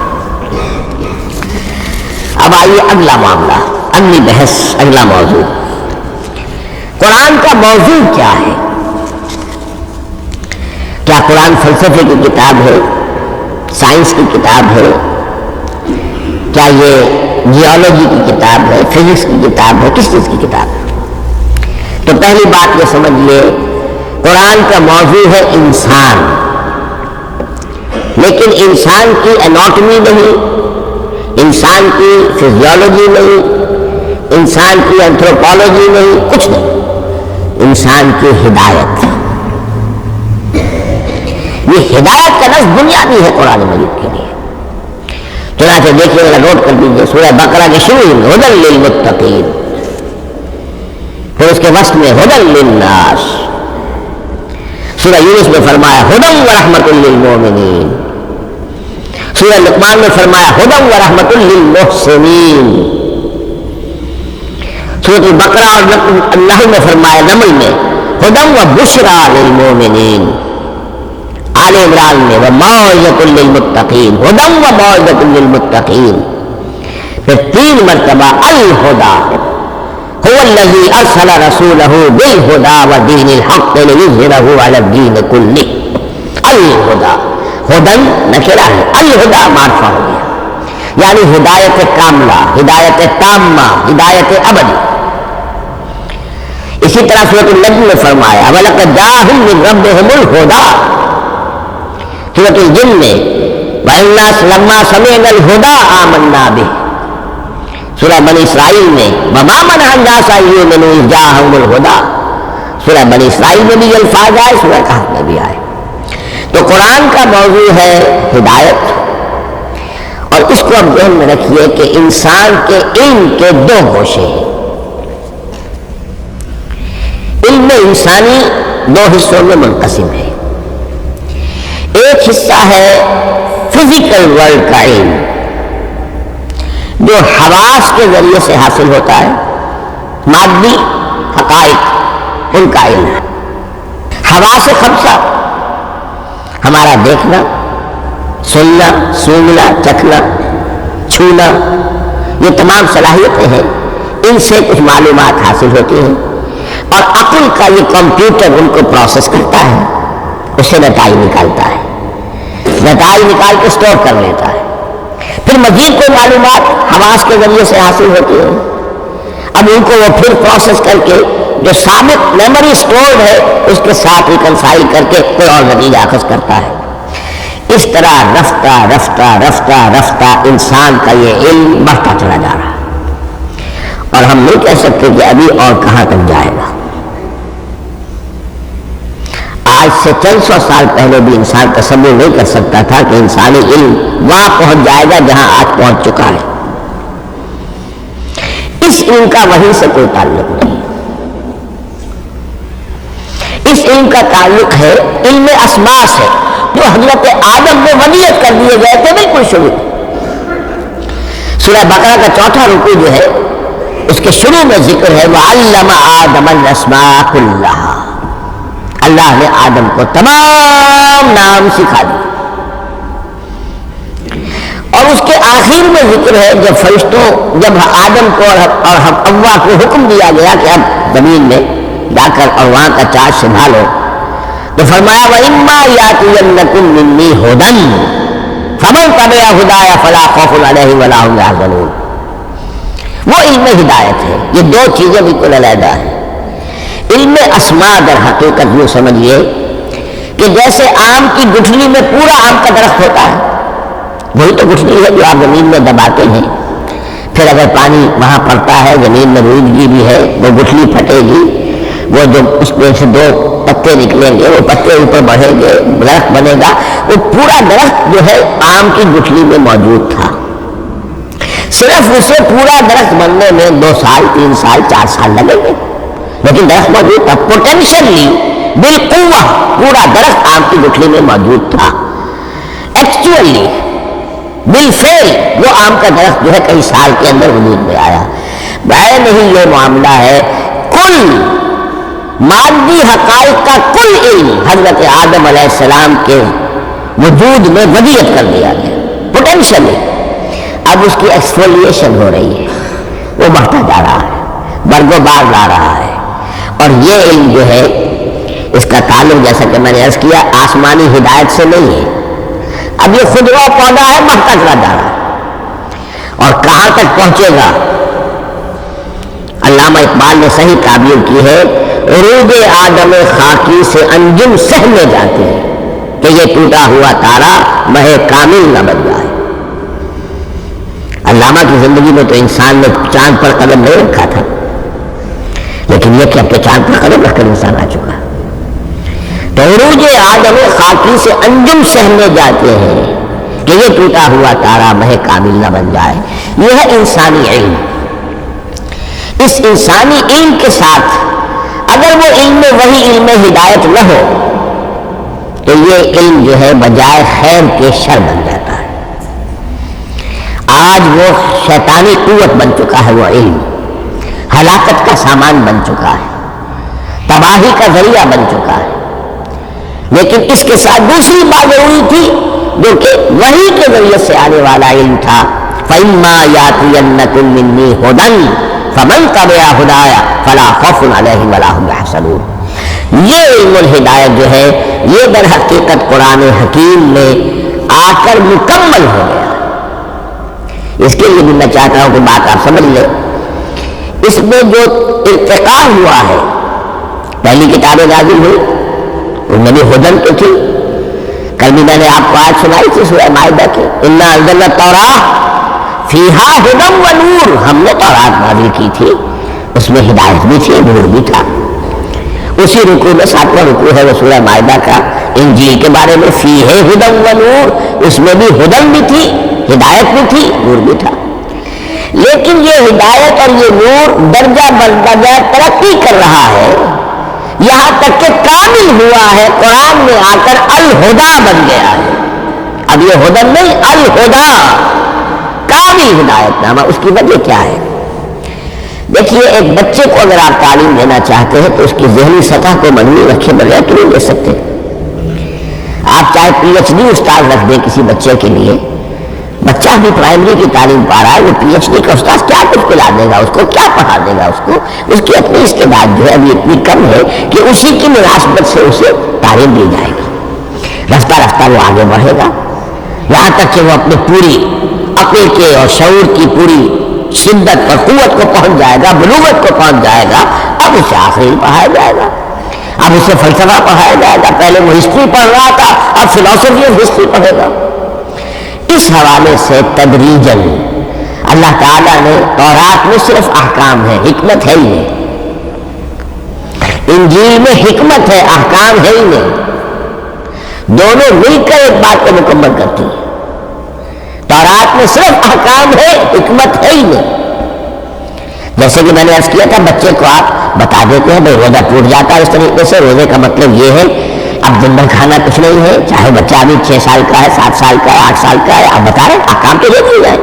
اب آئیے اگلا معاملہ، اگلی بحث، اگلا موضوع، قرآن کا موضوع کیا ہے؟ کیا قرآن فلسفے کی کتاب ہے، سائنس کی کتاب ہے، کیا یہ جیولوجی کی کتاب ہے، فزکس کی کتاب ہے، کس چیز کی کتاب ہے؟ تو پہلی بات یہ سمجھیے، قرآن کا موضوع ہے انسان، لیکن انسان کی اناٹمی نہیں، انسان کی فزیولوجی نہیں، انسان کی اینتھروپولوجی نہیں، کچھ نہیں، انسان کی ہدایت۔ یہ ہدایت کا لفظ بنیادی ہے قرآن مجید کے لیے۔ چنانچہ دیکھیے ذرا نوٹ کر دیجیے، سورہ بقرہ کے شروع میں ہدی للمتقین، پھر اس کے وسط میں ہدی للناس، سورہ یونس میں فرمایا ہدی ورحمۃ للمؤمنین، سورہ لقمان میں فرمایا ہدی ورحمۃ للمحسنین، سورۃ البقرہ اور النحل میں فرمایا نمل میں ہدی وبشریٰ للمؤمنین، آل عمران میں وموعظۃ للمتقین، ہدی وموعظۃ للمتقین، پھر 3 مرتبہ الہدی هو الذي ارسل رسوله بالهدى ودين الحق ليظهره على الدين كله۔ الہدی، ہدن نکرہ ہے، الہدی معرفہ ہو گیا، یعنی ہدایت کاملہ، ہدایت تامہ، ہدایت ابدی۔ اسی طرح سورۃ النجم میں فرمایا وَلَقَدْ جَاءَهُم مِّن رَّبِّهِمُ الْهُدَىٰ، سورۃ الجن میں وَإِنَّا لَمَّا سَمِعْنَا الْهُدَىٰ آمَنَّا بِهِ، سورہ بنی اسرائیل میں وَمَا مَنَعَ النَّاسَ أَن يُؤْمِنُوا إِذْ جَاءَهُمُ الْهُدَىٰ، سورہ بنی اسرائیل میں بھی یہ الفاظ آئے، سورہ کہف میں بھی آئے۔ تو قرآن کا موضوع ہے ہدایت، اور اس کو اب ذہن میں رکھیے کہ انسان کے علم کے 2 گوشے ہیں۔ علم انسانی 2 حصوں میں منقسم ہے، ایک حصہ ہے فزیکل ورلڈ کا علم جو حواس کے ذریعے سے حاصل ہوتا ہے، مادی حقائق ان کا علم ہے۔ حواس خمسہ، ہمارا دیکھنا، سننا، سونگنا، چکھنا، چھونا، یہ تمام صلاحیتیں ہیں، ان سے کچھ معلومات حاصل ہوتی ہیں، اور عقل کا یہ کمپیوٹر ان کو پروسیس کرتا ہے، اس سے نتائج نکالتا ہے، نتائج نکال کے اسٹور کر لیتا ہے، پھر مزید کوئی معلومات حواس کے ذریعے سے حاصل ہوتی ہے، اب ان کو وہ پھر پروسیس کر کے جو سابق میموری اسٹورڈ ہے اس کے ساتھ ریکنسائل کر کے کوئی اور نتیجہ اخذ کرتا ہے۔ اس طرح رفتہ رفتہ رفتہ رفتہ انسان کا یہ علم بڑھتا چلا جا رہا ہے، اور ہم نہیں کہہ سکتے کہ ابھی اور کہاں تک جائے گا۔ آج سے چند سو سال پہلے بھی انسان تصور نہیں کر سکتا تھا کہ انسانی علم وہاں پہنچ جائے گا جہاں آج پہنچ چکا ہے۔ اس علم کا وحی سے کوئی تعلق نہیں، اس علم کا تعلق ہے علم اسماء سے، جو حضرت آدم میں ولیعت کر دیے گئے تھے بالکل شروع۔ سورہ بقرہ کا 4واں رکوع جو ہے اس کے شروع میں ذکر ہے وَعَلَّمَ آدَمَ الْأَسْمَاءَ كُلَّهَا، اللہ نے آدم کو تمام نام سکھا دی، اور اس کے آخر میں ذکر ہے جب آدم کو اور حوا کو حکم دیا گیا کہ اب زمین میں جا کر اور وہاں کا چارج سنبھالو، تو فرمایا وَإِمَّا يَأْتِيَنَّكُم مِّنِّي هُدًى فَمَن تَبِعَ هُدَايَ فَلَا خَوْفٌ عَلَيْهِمْ وَلَا هُمْ يَحْزَنُونَ۔ وہ علم ہدایت ہے، یہ دو چیزیں بالکل علیحدہ ہیں۔ علم اسماء در حقیقت یوں سمجھیے کہ جیسے آم کی گٹھلی میں پورا آم کا درخت ہوتا ہے، وہی تو گٹھلی ہے جو آپ زمین میں دباتے ہیں، پھر اگر پانی وہاں پڑتا ہے، زمین میں روئیدگی بھی ہے، وہ گٹھلی پھٹے گی، وہ جو اس میں سے دو پتے نکلیں گے، وہ پتے اوپر بڑھیں گے، درخت بنے گا۔ وہ پورا درخت جو ہے آم کی گٹھلی میں موجود تھا، صرف اسے پورا درخت بننے میں 2 سال 3 سال 4 سال لگیں گے، لیکن درخت موجود تھا، پوٹینشلی بالقوہ پورا درخت آم کی گٹھلی میں موجود تھا۔ ایکچولی بالفعل وہ آم کا درخت جو ہے کئی سال کے اندر وجود میں آیا۔ بعین ہی یہ معاملہ ہے، کل مادی حقائق کا کل علم حضرت آدم علیہ السلام کے وجود میں ودیعت کر دیا گیا پوٹینشلی۔ اب اس کی ایکسفولیشن ہو رہی ہے، وہ بڑھتا جا رہا ہے، برگ و بار لا رہا ہے، اور یہ علم جو ہے اس کا تعلق جیسا کہ میں نے عرض کیا آسمانی ہدایت سے نہیں ہے۔ اب یہ خودرو پودا ہے، بڑھتا چلا جا رہا ہے، اور کہاں تک پہنچے گا؟ علامہ اقبال نے صحیح تعبیر کی ہے، عروج آدم خاکی سے انجم سہمے جاتے ہیں کہ یہ ٹوٹا ہوا تارا مہ کامل نہ بن جائے۔ علامہ کی زندگی میں تو انسان نے چاند پر قدم نہیں رکھا تھا، لیکن یہ کہ اب تو چاند پر قدم رکھ کر انسان آ چکا۔ تو عروج آدم خاکی سے انجم سہمے جاتے ہیں کہ یہ ٹوٹا ہوا تارا مہ کامل نہ بن جائے۔ یہ ہے انسانی علم۔ اس انسانی علم کے ساتھ اگر وہ علم وہی علم ہدایت نہ ہو تو یہ علم جو ہے بجائے خیر کے شر بن جاتا ہے۔ آج وہ شیطانی قوت بن چکا ہے، وہ علم ہلاکت کا سامان بن چکا ہے، تباہی کا ذریعہ بن چکا ہے۔ لیکن اس کے ساتھ دوسری بات ضروری تھی جو کہ وحی کے ذریعے سے آنے والا علم تھا، فَإِمَّا يَأْتِيَنَّكُم مِّنِّي هُدًى فَمَن تَبِعَ هُدَايَ فَلَا خَوْفٌ عَلَيْهِمْ وَلَا هُمْ يَحْزَنُونَ۔ یہ علم الہدایت جو ہے یہ در حقیقت قرآن حکیم میں آ کر مکمل ہو گیا۔ اس کے لیے بھی میں چاہتا ہوں کہ بات آپ سمجھ لیں، اس میں جو ارتقاء ہوا ہے، پہلی کتابیں نازل ہوئی ان میں بھی ہدن تو تھی، کل بھی میں نے آپ کو آج سنائی تھی سورہ مائدہ کی، اِنَّا أَنزَلْنَا التَّوْرَاةَ فِيهَا هُدًى وَنُورٌ، ہم نے تورات نازل کی تھی، اس میں ہدایت بھی تھی، نور بھی تھا۔ اسی رکوع میں 7واں رکوع ہے وہ سورہ مائدہ کا، انجیل کے بارے میں فِيهَا هُدًى وَنُورٌ، اس میں بھی ہدن بھی تھی، ہدایت بھی تھی، نور بھی تھا۔ لیکن یہ ہدایت اور یہ نور درجہ بدرجہ ترقی کر رہا ہے، یہاں تک کہ کامل ہوا ہے، قرآن میں آ کر الہدا بن گیا ہے۔ اب یہ ہدن نہیں، الہدا، کامل ہدایت نامہ۔ اس کی وجہ کیا ہے؟ دیکھیے، ایک بچے کو اگر آپ تعلیم دینا چاہتے ہیں تو اس کی ذہنی سطح کو منوی رکھے بغیر تو نہیں دے سکتے۔ آپ چاہے PhD استاد رکھ دیں کسی بچے کے لیے، بچہ بھی پرائمری کی تعلیم پا رہا ہے، وہ PhD کا استاد کیا کچھ پلا دے گا اس کو، کیا پڑھا دے گا اس کو؟ اس کی اپنی استعداد جو ہے ابھی اتنی کم ہے کہ اسی کی مناسبت سے اسے تعلیم دی جائے گی، رفتہ رفتہ وہ آگے بڑھے گا، یہاں تک کہ وہ اپنی پوری عقل کے اور شعور کی پوری شدت اور قوت کو پہنچ جائے گا، بلوغت کو پہنچ جائے گا۔ اب اسے آخری پڑھایا جائے گا، اب اسے فلسفہ پڑھایا جائے گا، پہلے وہ ہسٹری پڑھ رہا تھا، اب فلسفی آف ہسٹری پڑھے گا۔ اس حوالے سے تدریجاً اللہ تعالیٰ نے تورات میں صرف احکام ہے، حکمت ہے ہی نہیں، انجیل میں حکمت ہے، احکام ہے ہی نہیں، دونوں مل کر ایک بات کو مکمل کرتی ہیں۔ تورات میں صرف احکام ہے، حکمت ہے ہی نہیں۔ جیسے کہ میں نے عرض کیا تھا، بچے کو آپ بتا دیتے ہیں بھائی روزہ ٹوٹ جاتا ہے اس طریقے سے، روزے کا مطلب یہ ہے اب دن بھر کھانا کچھ نہیں ہے، چاہے بچہ ابھی 6 سال کا ہے، 7 سال کا ہے، 8 سال کا ہے، آپ بتا رہے ہیں احکام تو دے دیے جائیں،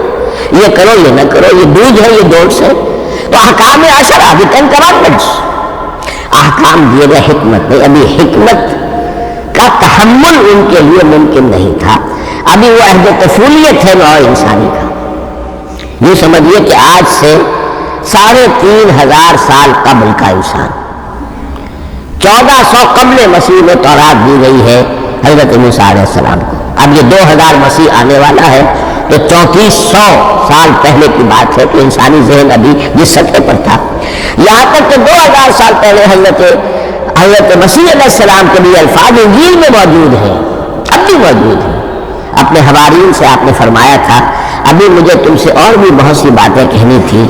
یہ کرو یہ نہ کرو، یہ بوجھ ہے یہ دوڑ سے، تو احکام عشرہ، 10 commandments۔ احکام دیے گئے حکمت نہیں. ابھی حکمت کا تحمل ان کے لیے ممکن نہیں تھا. ابھی وہ عہد طفولیت ہے نوع انسانی کا. یہ سمجھیے کہ آج سے 3500 سال قبل کا انسان، 1400 قبل مسیح میں تورات دی گئی ہے حضرت موسیٰ علیہ السلام کو. اب یہ 2000 مسیح آنے والا ہے تو 3400 سال پہلے کی بات ہے کہ انسانی ذہن ابھی جس سطح پر تھا. یہاں تک کہ 2000 سال پہلے حضرت مسیح علیہ السلام کے لیے الفاظ انجیل میں موجود ہیں، اب بھی موجود ہیں. اپنے حواریوں سے آپ نے فرمایا تھا ابھی مجھے تم سے اور بھی بہت سی باتیں کہنی تھی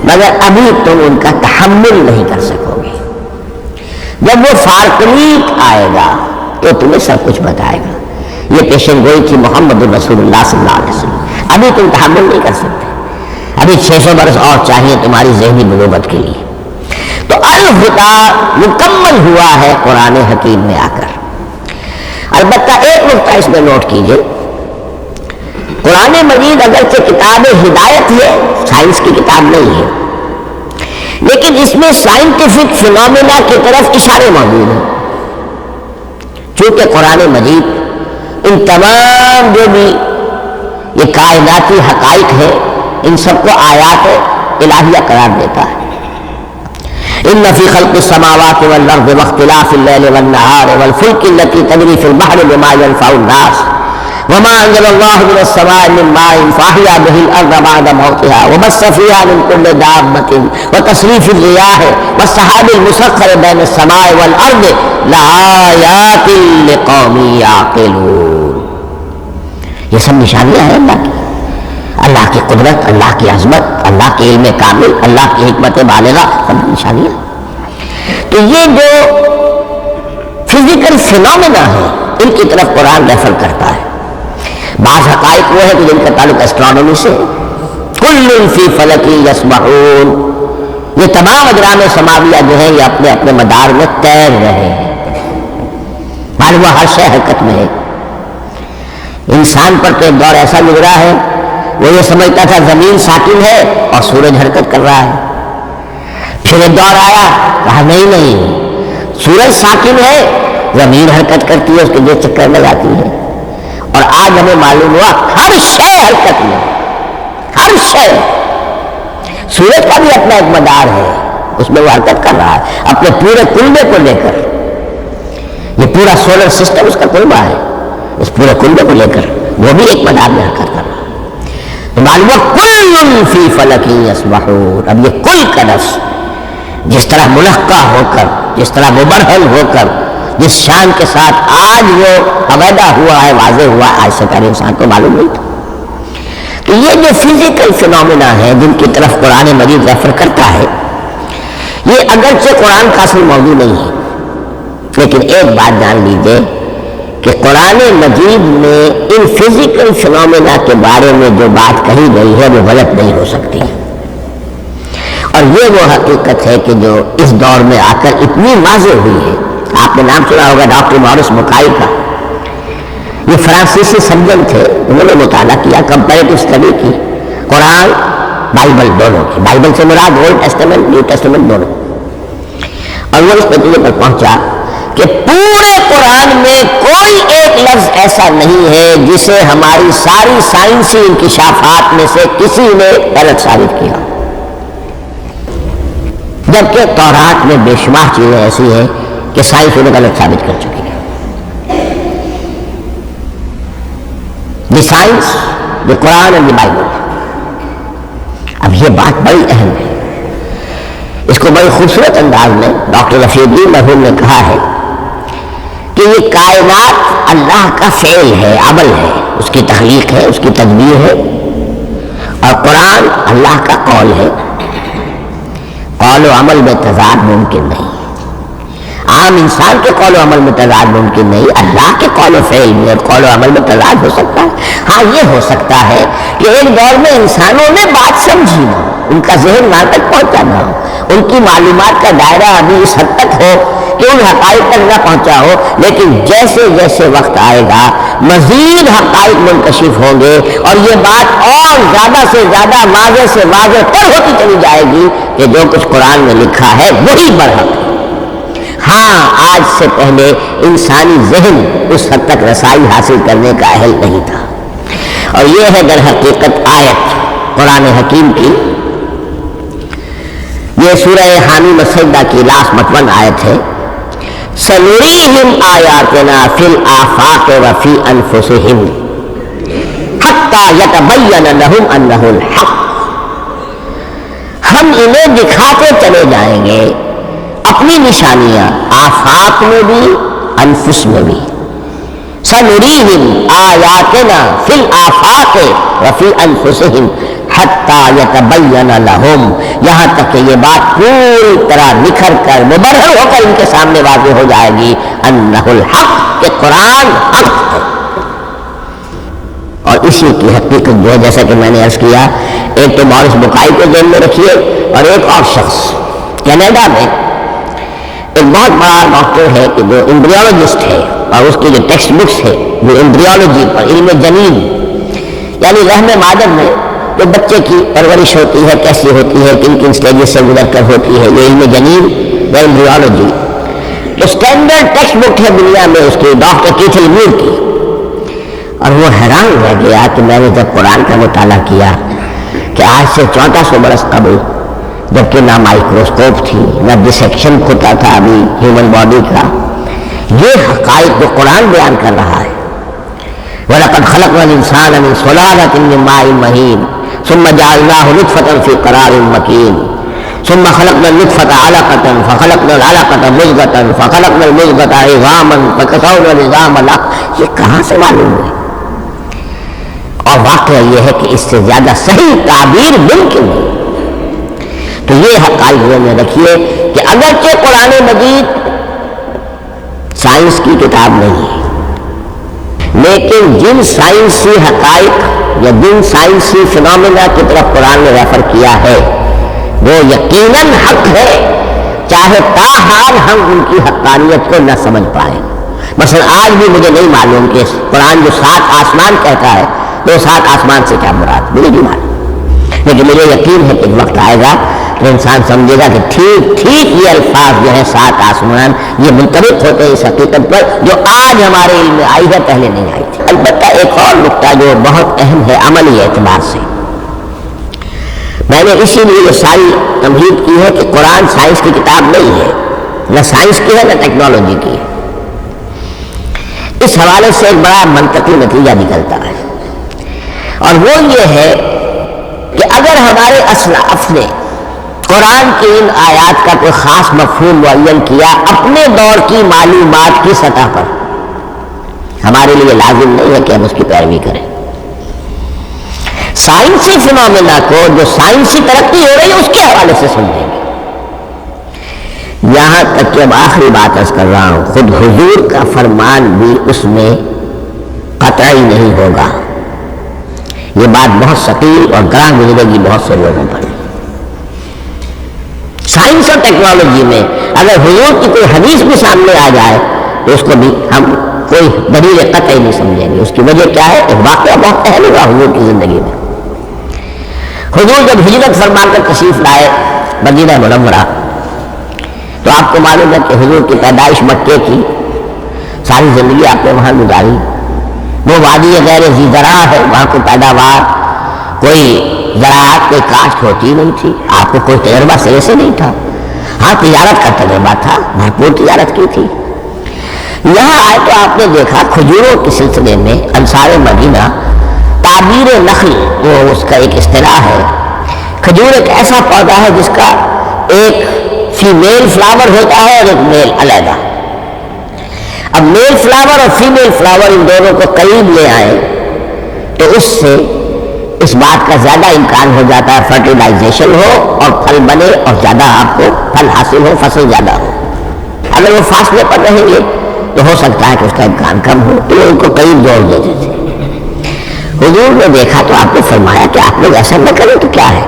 مگر ابھی تم ان کا تحمل نہیں کر سکو گے. جب وہ فارقلیق آئے گا تو تمہیں سب کچھ بتائے گا. یہ پیشن گوئی تھی محمد رسول اللہ صلی اللہ علیہ وسلم. ابھی تم تحمل نہیں کر سکتے. ابھی 600 برس اور چاہیے تمہاری ذہنی بلوغت کے لیے. تو الہدا مکمل ہوا ہے قرآن حکیم میں آ کر. البتہ ایک نقطہ اس میں نوٹ کیجئے، قرآن مجید اگرچہ کتاب ہدایت ہے، سائنس کی کتاب نہیں ہے، لیکن اس میں سائنٹیفک فینومینا کی طرف اشارے موجود ہیں. چونکہ قرآن مجید ان تمام جو بھی یہ کائناتی حقائق ہے ان سب کو آیات الہیہ قرار دیتا ہے. ان فی خلق السماوات والارض واختلاف اللیل والنہار والفلک التي تجری فی البحر بما ينفع الناس وما انزل الله من السماء من ماء فاحیا به الارض بعد موتها وبث فيها من كل دابة وتصريف الرياح والسحاب المسخر بين السماء والارض لآیات لقوم یعقلون. یہ سب نشانیاں ہیں اللہ کی قدرت، اللہ کی عظمت، اللہ کے علم کامل، اللہ کی حکمت بالغہ، سب نشانیاں. تو یہ جو فزیکل فینومینا ہے ان کی طرف قرآن ریفر کرتا ہے. بعض حقائق وہ ہے کہ جن کا تعلق اسٹرانومی سے، کل فی فلک یسبحون، یہ تمام اجرام سماویہ جو ہیں یہ اپنے اپنے مدار میں تیر رہے ہیں. معلوم ہر شے حرکت میں ہے. انسان پر تو ایک دور ایسا گزرا ہے وہ یہ سمجھتا تھا زمین ساکن ہے اور سورج حرکت کر رہا ہے. پھر ایک دور آیا کہا نہیں، سورج ساکن ہے، زمین حرکت کرتی ہے، اس کے لیے چکر لگاتی ہے. اور آج ہمیں معلوم ہوا ہر شے حرکت میں، ہر شے. سورج کا بھی اپنا ایک مدار ہے، اس میں وہ حرکت کر رہا ہے اپنے پورے کلبے کو لے کر. یہ پورا سولر سسٹم اس کا کلبہ ہے، اس پورے کلبے کو لے کر وہ بھی ایک مدار میں حرکت کر رہا ہے. تو معلوم ہوا کل فی فلک یسبحون. اب یہ کل کا لفظ جس طرح ملحقہ ہو کر، جس طرح مبرہن ہو کر، جس شان کے ساتھ آج وہ علیحدہ ہوا ہے، واضح ہوا، آج سے پہلے انسان کو معلوم نہیں تھا. تو یہ جو فزیکل فینومینا ہے جن کی طرف قرآن مجید ریفر کرتا ہے، یہ اگرچہ قرآن کا اصل موضوع نہیں ہے، لیکن ایک بات جان لیجئے کہ قرآن مجید میں ان فزیکل فینومینا کے بارے میں جو بات کہی گئی ہے وہ غلط نہیں ہو سکتی. اور یہ وہ حقیقت ہے کہ جو اس دور میں آ کر اتنی واضح ہوئی ہے. آپ نے نام سنا ہوگا ڈاکٹر مورس بکائی کا. یہ فرانسیسی سرجن تھے، انہوں نے مطالعہ کیا، کمپیریٹو اسٹڈی کی قرآن بائبل دونوں کی. بائبل سے مراد اولڈ ٹیسٹمنٹ، نیو ٹیسٹمنٹ دونوں. اور وہ اس نتیجے پر پہنچا کہ پورے قرآن میں کوئی ایک لفظ ایسا نہیں ہے جسے ہماری ساری سائنسی انکشافات میں سے کسی نے غلط ثابت کیا، جبکہ تورات میں بے شمار چیزیں ایسی ہیں کہ سائنس انہیں غلط ثابت کر چکی ہے. The science, the Quran and the Bible. اب یہ بات بڑی اہم ہے. اس کو بڑی خوبصورت انداز میں ڈاکٹر رفیع الدین مرحوم نے کہا ہے کہ یہ کائنات اللہ کا فعل ہے، عمل ہے، اس کی تخلیق ہے، اس کی تدبیر ہے. اور قرآن اللہ کا قول ہے. قول و عمل میں تضاد ممکن نہیں. عام انسان کے قول و عمل میں تضاد ممکن نہیں، اللہ کے قول و فعل میں قول و عمل میں تضاد ہو سکتا ہے. ہاں یہ ہو سکتا ہے کہ ایک دور میں انسانوں نے بات سمجھی نہ ہو، ان کا ذہن وہاں تک پہنچا نہ ہو، ان کی معلومات کا دائرہ ابھی اس حد تک ہو کہ ان حقائق تک نہ پہنچا ہو. لیکن جیسے جیسے وقت آئے گا مزید حقائق منکشف ہوں گے اور یہ بات اور زیادہ سے زیادہ واضح سے واضح تر ہوتی چلی جائے گی کہ جو کچھ قرآن میں لکھا ہے وہی برحق ہے. ہاں آج سے پہلے انسانی ذہن اس حد تک رسائی حاصل کرنے کا اہل نہیں تھا. اور یہ ہے در حقیقت آیت قرآن حکیم کی. یہ سورہ حامیم السجدہ کی لاسٹ متون آیت ہے. سنریہم آیاتنا فی الآفاق وفی انفسہم حتی یتبین لہم انہ الحق. ہم انہیں دکھاتے چلے جائیں گے اپنی نشانیاں آفاق میں بھی انفس میں بھی. سنریہم آیاتنا فی الآفاق وفی انفسہم حتی یتبین لہم، یہاں تک کہ یہ بات پوری طرح نکھر کر مبرہر ہو کر ان کے سامنے واضح ہو جائے گی انہ الحق، کہ قرآن حق ہے. اور اسی کی حقیقت جو ہے جیسا کہ میں نے عرض کیا، ایک تو مورس بکائی کو ذہن میں رکھیے، اور ایک اور شخص کینیڈا میں ایک بہت بڑا ڈاکٹر ہے کہ جو امبریولوجسٹ ہے، اور اس کی جو ٹیکسٹ بکس ہے وہ امبریولوجی پر، علم جنین یعنی رحم مادر میں جو بچے کی پرورش ہوتی ہے کیسی ہوتی ہے، کن کن سٹیجز سے گزر کر ہوتی ہے، یہ علم جنین و امبریولوجی جو اسٹینڈرڈ ٹیکسٹ بک ہے دنیا میں اس کی، ڈاکٹر کیتھل مور کی. اور وہ حیران رہ گیا کہ میں نے جب قرآن کا مطالعہ کیا کہ آج سے 1400 برس قبل، جبکہ نہ مائکروسکوپ تھی نہ ڈسیکشن ہوتا تھا ابھی ہیومن باڈی کا، یہ حقائق جو قرآن بیان کر رہا ہے. وَلَقَدْ خَلَقْنَا الْإِنسَانَ مِنْ صُلَالَةٍ مِّن مَّاءٍ مَّهِينٍ ثُمَّ جَعَلْنَاهُ نُطْفَةً فِي قَرَارٍ مَّكِينٍ ثُمَّ خَلَقْنَا النُّطْفَةَ عَلَقَةً فَخَلَقْنَا الْعَلَقَةَ مُضْغَةً فَخَلَقْنَا الْمُضْغَةَ عِظَامًا فَكَسَوْنَا الْعِظَامَ لَحْمًا. یہ کہاں سے معلوم ہے؟ اور واقعہ یہ ہے کہ اس سے زیادہ صحیح تعبیر ممکن نہیں. تو یہ حقائق ذہن میں رکھیے کہ اگرچہ قرآن مجید سائنس کی کتاب نہیں ہے، لیکن جن سائنسی حقائق یا جن سائنسی فنومینا کی طرف قرآن نے ریفر کیا ہے وہ یقیناً حق ہے، چاہے تاحال ہم ان کی حقانیت کو نہ سمجھ پائیں. مثلا آج بھی مجھے نہیں معلوم کہ قرآن جو 7 آسمان کہتا ہے وہ 7 آسمان سے کیا مراد، مجھے نہیں معلوم، لیکن مجھے یقین ہے کہ وقت آئے گا تو انسان سمجھے گا کہ ٹھیک یہ الفاظ جو ہے 7 آسمان یہ منطبق ہوتے ہیں اس حقیقت پر جو آج ہمارے علم میں آئی ہے، پہلے نہیں آئی تھی. البتہ ایک اور نقطہ جو بہت اہم ہے عملی اعتبار سے، میں نے اسی لیے یہ ساری تمہید کی ہے کہ قرآن سائنس کی کتاب نہیں ہے، نہ سائنس کی ہے نہ ٹیکنالوجی کی ہے. اس حوالے سے ایک بڑا منطقی نتیجہ نکلتا ہے، اور وہ یہ ہے کہ اگر ہمارے اسلاف نے قرآن کی ان آیات کا کوئی خاص مفہوم معین کیا اپنے دور کی معلومات کی سطح پر، ہمارے لیے لازم نہیں ہے کہ ہم اس کی پیروی کریں. سائنسی فنومینا کو جو سائنسی ترقی ہو رہی ہے اس کے حوالے سے سمجھیں گے. یہاں تک کہ اب آخری بات عرض کر رہا ہوں، خود حضور کا فرمان بھی اس میں قطعی نہیں ہوگا. یہ بات بہت ثقیل اور گراں گزرے گی بہت سے لوگوں پر. سائنس اور ٹیکنالوجی میں اگر حضور کی کوئی حدیث بھی سامنے آ جائے تو اس کو بھی ہم کوئی دلیل قطعی نہیں سمجھیں گے. اس کی وجہ کیا ہے؟ ایک واقعہ بہت اہم ہوا حضور کی زندگی میں. حضور جب ہجرت فرما کر تشریف لائے مدینہ منورہ تو آپ کو معلوم ہے کہ حضور کی پیدائش مکے کی، ساری زندگی آپ نے وہاں گزاری. وہ وادی غیر ذی زرع ہے، وہاں کوئی پیداوار، کوئی زراعت، کوئی کاشت ہوتی نہیں تھی. آپ کو کوئی تجربہ سرے سے نہیں تھا. ہاں تجارت کا تجربہ تھا، بھرپور تجارت کی تھی. یہاں آئے تو آپ نے دیکھا کھجوروں کے سلسلے میں انصار مدینہ تعبیر نخل وہ اس کا ایک اصطلاح ہے. کھجور ایک ایسا پودا ہے جس کا ایک فیمیل فلاور ہوتا ہے اور ایک میل علیحدہ. اب میل فلاور اور فیمیل فلاور ان دونوں کو قریب لے آئے تو اس سے اس بات کا زیادہ امکان ہو جاتا ہے فرٹیلائزیشن ہو اور پھل بنے اور زیادہ آپ کو پھل حاصل ہو، فصل زیادہ ہو. اگر وہ فاصلے پر رہیں گے تو ہو سکتا ہے کہ اس کا امکان کم ہو، تو ان کو قریب جوڑ دیتے تھے. حضور نے دیکھا تو آپ نے فرمایا کہ آپ لوگ ایسا نہ کریں تو کیا ہے،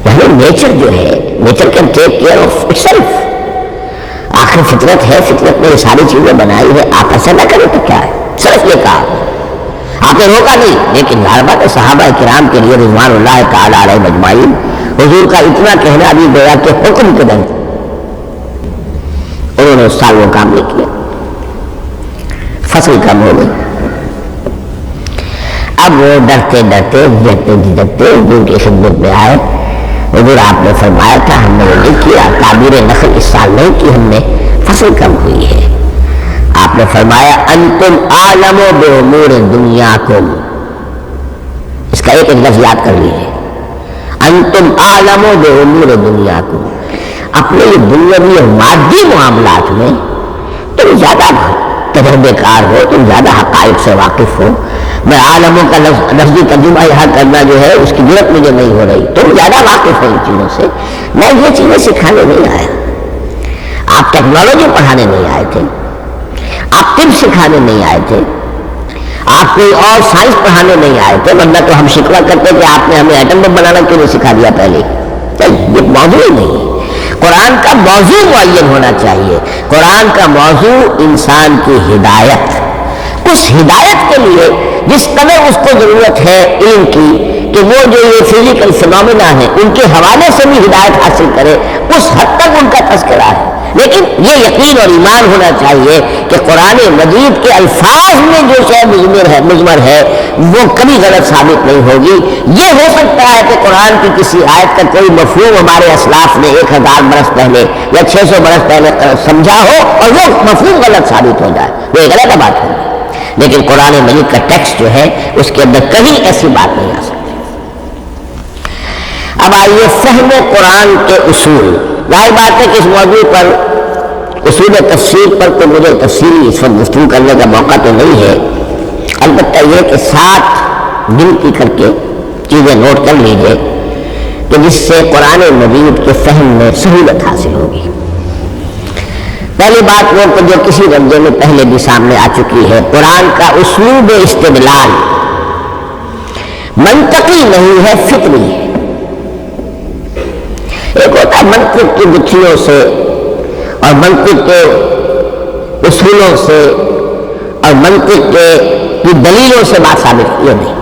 یعنی نیچر جو ہے، nature can take care of it self. آخر فطرت ہے، فطرت میں یہ ساری چیزیں بنائی ہے، آپ ایسا نہ کریں تو کیا ہے. صرف یہ کہا آپ نے، روکا نہیں. لیکن غالباً صحابہ کرام کے لیے رضوان اللہ تعالی علیہ مجمعین حضور کا اتنا کہنا بھی گویا کہ حکم کے دن. انہوں نے اس سال وہ کام نہیں کیا، فصل کم ہو گئی۔ اب وہ ڈرتے ڈرتے جھجکتے حضور کی خدمت میں آئے۔ حضور آپ نے فرمایا تھا ہم نے وہ نہیں کیا، تعبیر نخل اس سال نہیں کی ہم نے، فصل کم ہوئی ہے۔ آپ نے فرمایا انتم عالم بامور دنیاکم، اس کا ایک لفظ یاد کر لیجیے، انتم عالم بامور دنیاکم، اپنے یہ دنیاوی اور مادی معاملات میں تم زیادہ تجربے کار ہو، تم زیادہ حقائق سے واقف ہو۔ میں عالموں کا لفظی ترجمہ یہاں کرنا جو ہے اس کی ضرورت مجھے نہیں ہو رہی، تم زیادہ واقف ہو ان چیزوں سے، میں یہ چیزیں سکھانے نہیں آیا۔ آپ ٹیکنالوجی پڑھانے نہیں آئے تھے، آپ طب سکھانے نہیں آئے تھے، آپ کوئی اور سائنس پڑھانے نہیں آئے تھے، ورنہ تو ہم شکوہ کرتے کہ آپ نے ہمیں ایٹم بم بنانا کیوں نہیں سکھا دیا پہلے۔ یہ موضوع ہی نہیں ہے، قرآن کا موضوع معین ہونا چاہیے۔ قرآن کا موضوع انسان کی ہدایت، اس ہدایت کے لیے جس قدر اس کو ضرورت ہے علم کی کہ وہ جو یہ فزیکل فینومینا ہے ان کے حوالے سے بھی ہدایت حاصل کرے، اس حد تک ان کا تذکرہ ہے۔ لیکن یہ یقین اور ایمان ہونا چاہیے کہ قرآن مجید کے الفاظ میں جو شے مضمر ہے وہ کبھی غلط ثابت نہیں ہوگی۔ یہ ہو سکتا ہے کہ قرآن کی کسی آیت کا کوئی مفہوم ہمارے اسلاف نے 1000 برس پہلے یا 600 برس پہلے سمجھا ہو اور وہ مفہوم غلط ثابت ہو جائے، وہ ایک غلط بات ہوگی، لیکن قرآن مجید کا ٹیکسٹ جو ہے اس کے اندر کہیں ایسی بات نہیں آ سکتی۔ اب آئیے فہم قرآن کے اصول۔ ظاہر بات ہے کہ اس موضوع پر اصول تفسیر پر تو مجھے تفصیلی اس وقت گفتگو کرنے کا موقع تو نہیں ہے، البتہ یہ کہ 7 گنتی کر کے چیزیں نوٹ کر لیجئے کہ جس سے قرآن مجید کے فہم میں سہولت حاصل ہوگی۔ پہلی بات وہ جو کسی درجے میں پہلے بھی سامنے آ چکی ہے، قرآن کا اسلوب استدلال منطقی نہیں ہے، فطری ہے۔ ایک ہوتا ہے منطق کی گتھیوں سے اور منطق کے اصولوں سے اور منطق کی دلیلوں سے بات ثابت، یہ نہیں۔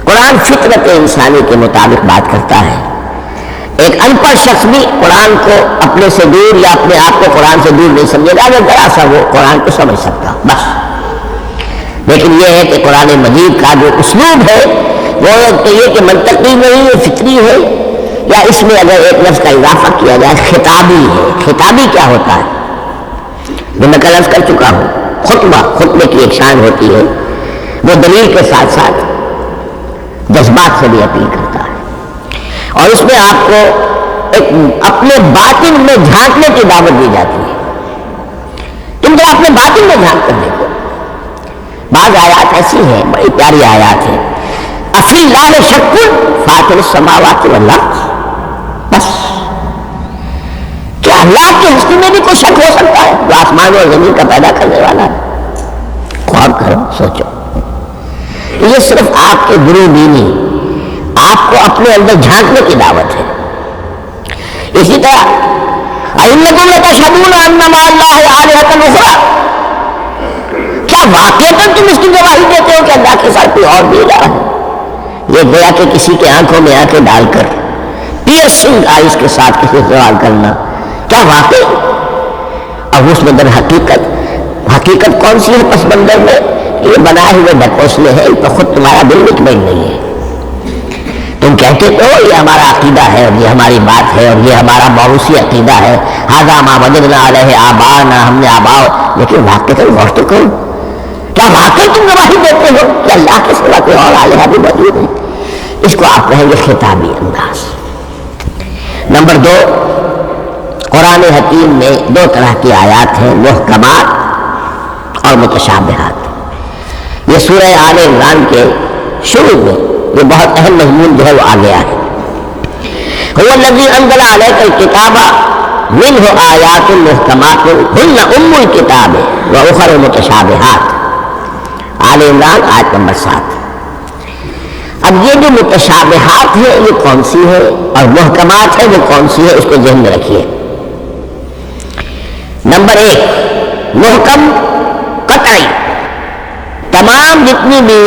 قرآن فطرت انسانی کے مطابق بات کرتا ہے۔ ایک ان پڑھ شخص بھی قرآن کو اپنے سے دور یا اپنے آپ کو قرآن سے دور نہیں سمجھے گا، اگر ذرا سا وہ قرآن کو سمجھ سکتا بس۔ لیکن یہ ہے کہ قرآن مجید کا جو اسلوب ہے وہ یہ کہ منطقی نہیں ہے، فطری ہے، یا اس میں اگر ایک لفظ کا اضافہ کیا جائے خطابی ہے۔ خطابی کیا ہوتا ہے جو میں کل عرض کر چکا ہوں، خطبے کی ایک شان ہوتی ہے، وہ دلیل کے ساتھ ساتھ جذبات سے بھی اپیل کرتا ہے، اور اس میں آپ کو ایک اپنے باطن میں جھانکنے کی دعوت دی جاتی ہے۔ تم تو اپنے باطن میں جھانک کر دیکھو۔ بعض آیات ایسی ہیں، بڑی پیاری آیات ہیں، افی اللہ شک فاطر السماوات والارض، بس کیا اللہ کی ہستی میں بھی کوئی شک ہو سکتا ہے جو آسمان اور زمین کا پیدا کرنے والا ہے؟ غور کرو، سوچو۔ یہ صرف آپ کے گرو بینی، آپ کو اپنے اندر جھانکنے کی دعوت ہے۔ اسی طرح اَإِنَّكُمْ لَتَشْهَدُونَ أَنَّ مَعَ اللَّهِ آلِهَةً أُخْرَىٰ، کیا واقعتاً تم اس کی گواہی دیتے ہو کہ اللہ کے ساتھ کوئی اور بھی رہا ہے؟ یہ گویا کہ کسی کے آنکھوں میں آنکھیں ڈال کر پیئرسنگ آئیز کے ساتھ کسی سے سوال کرنا، کیا واقعی؟ اور اس میں در حقیقت کون سی ہے پس منظر میں؟ یہ بنائے ہوئے ڈھکوسلے ہیں، تو خود تمہارا دل مطمئن نہیں ہے۔ تم کہتے تو یہ ہمارا عقیدہ ہے اور یہ ہماری بات ہے اور یہ ہمارا موروثی عقیدہ ہے، ھذا ما وجدنا علیہ آباءنا، ہم نے آباؤ، لیکن واقعی غور تو کرو، کیا واقعی تم گواہی دیتے ہو کہ اللہ کے سوا کوئی اور الہ بھی موجود ہے؟ اس کو آپ کہیں گے خطابی انداز۔ نمبر 2، قرآن حکیم میں 2 طرح کی آیات ہیں، محکمات اور متشابہات۔ یہ سورہ آل عمران کے شروع میں یہ بہت اہم مضمون جو ہے وہ آ گیا ہے۔ هو الذی انزل علیک الکتاب منہ آیات محکمات ہن ام الکتاب واخر متشابہات، آل عمران آیت نمبر 7۔ اب یہ جو متشابہات ہے یہ کون سی ہے اور محکمات ہے وہ کون سی ہے، اس کو ذہن میں رکھیے۔ نمبر 1، محکم قطعی، تمام جتنی بھی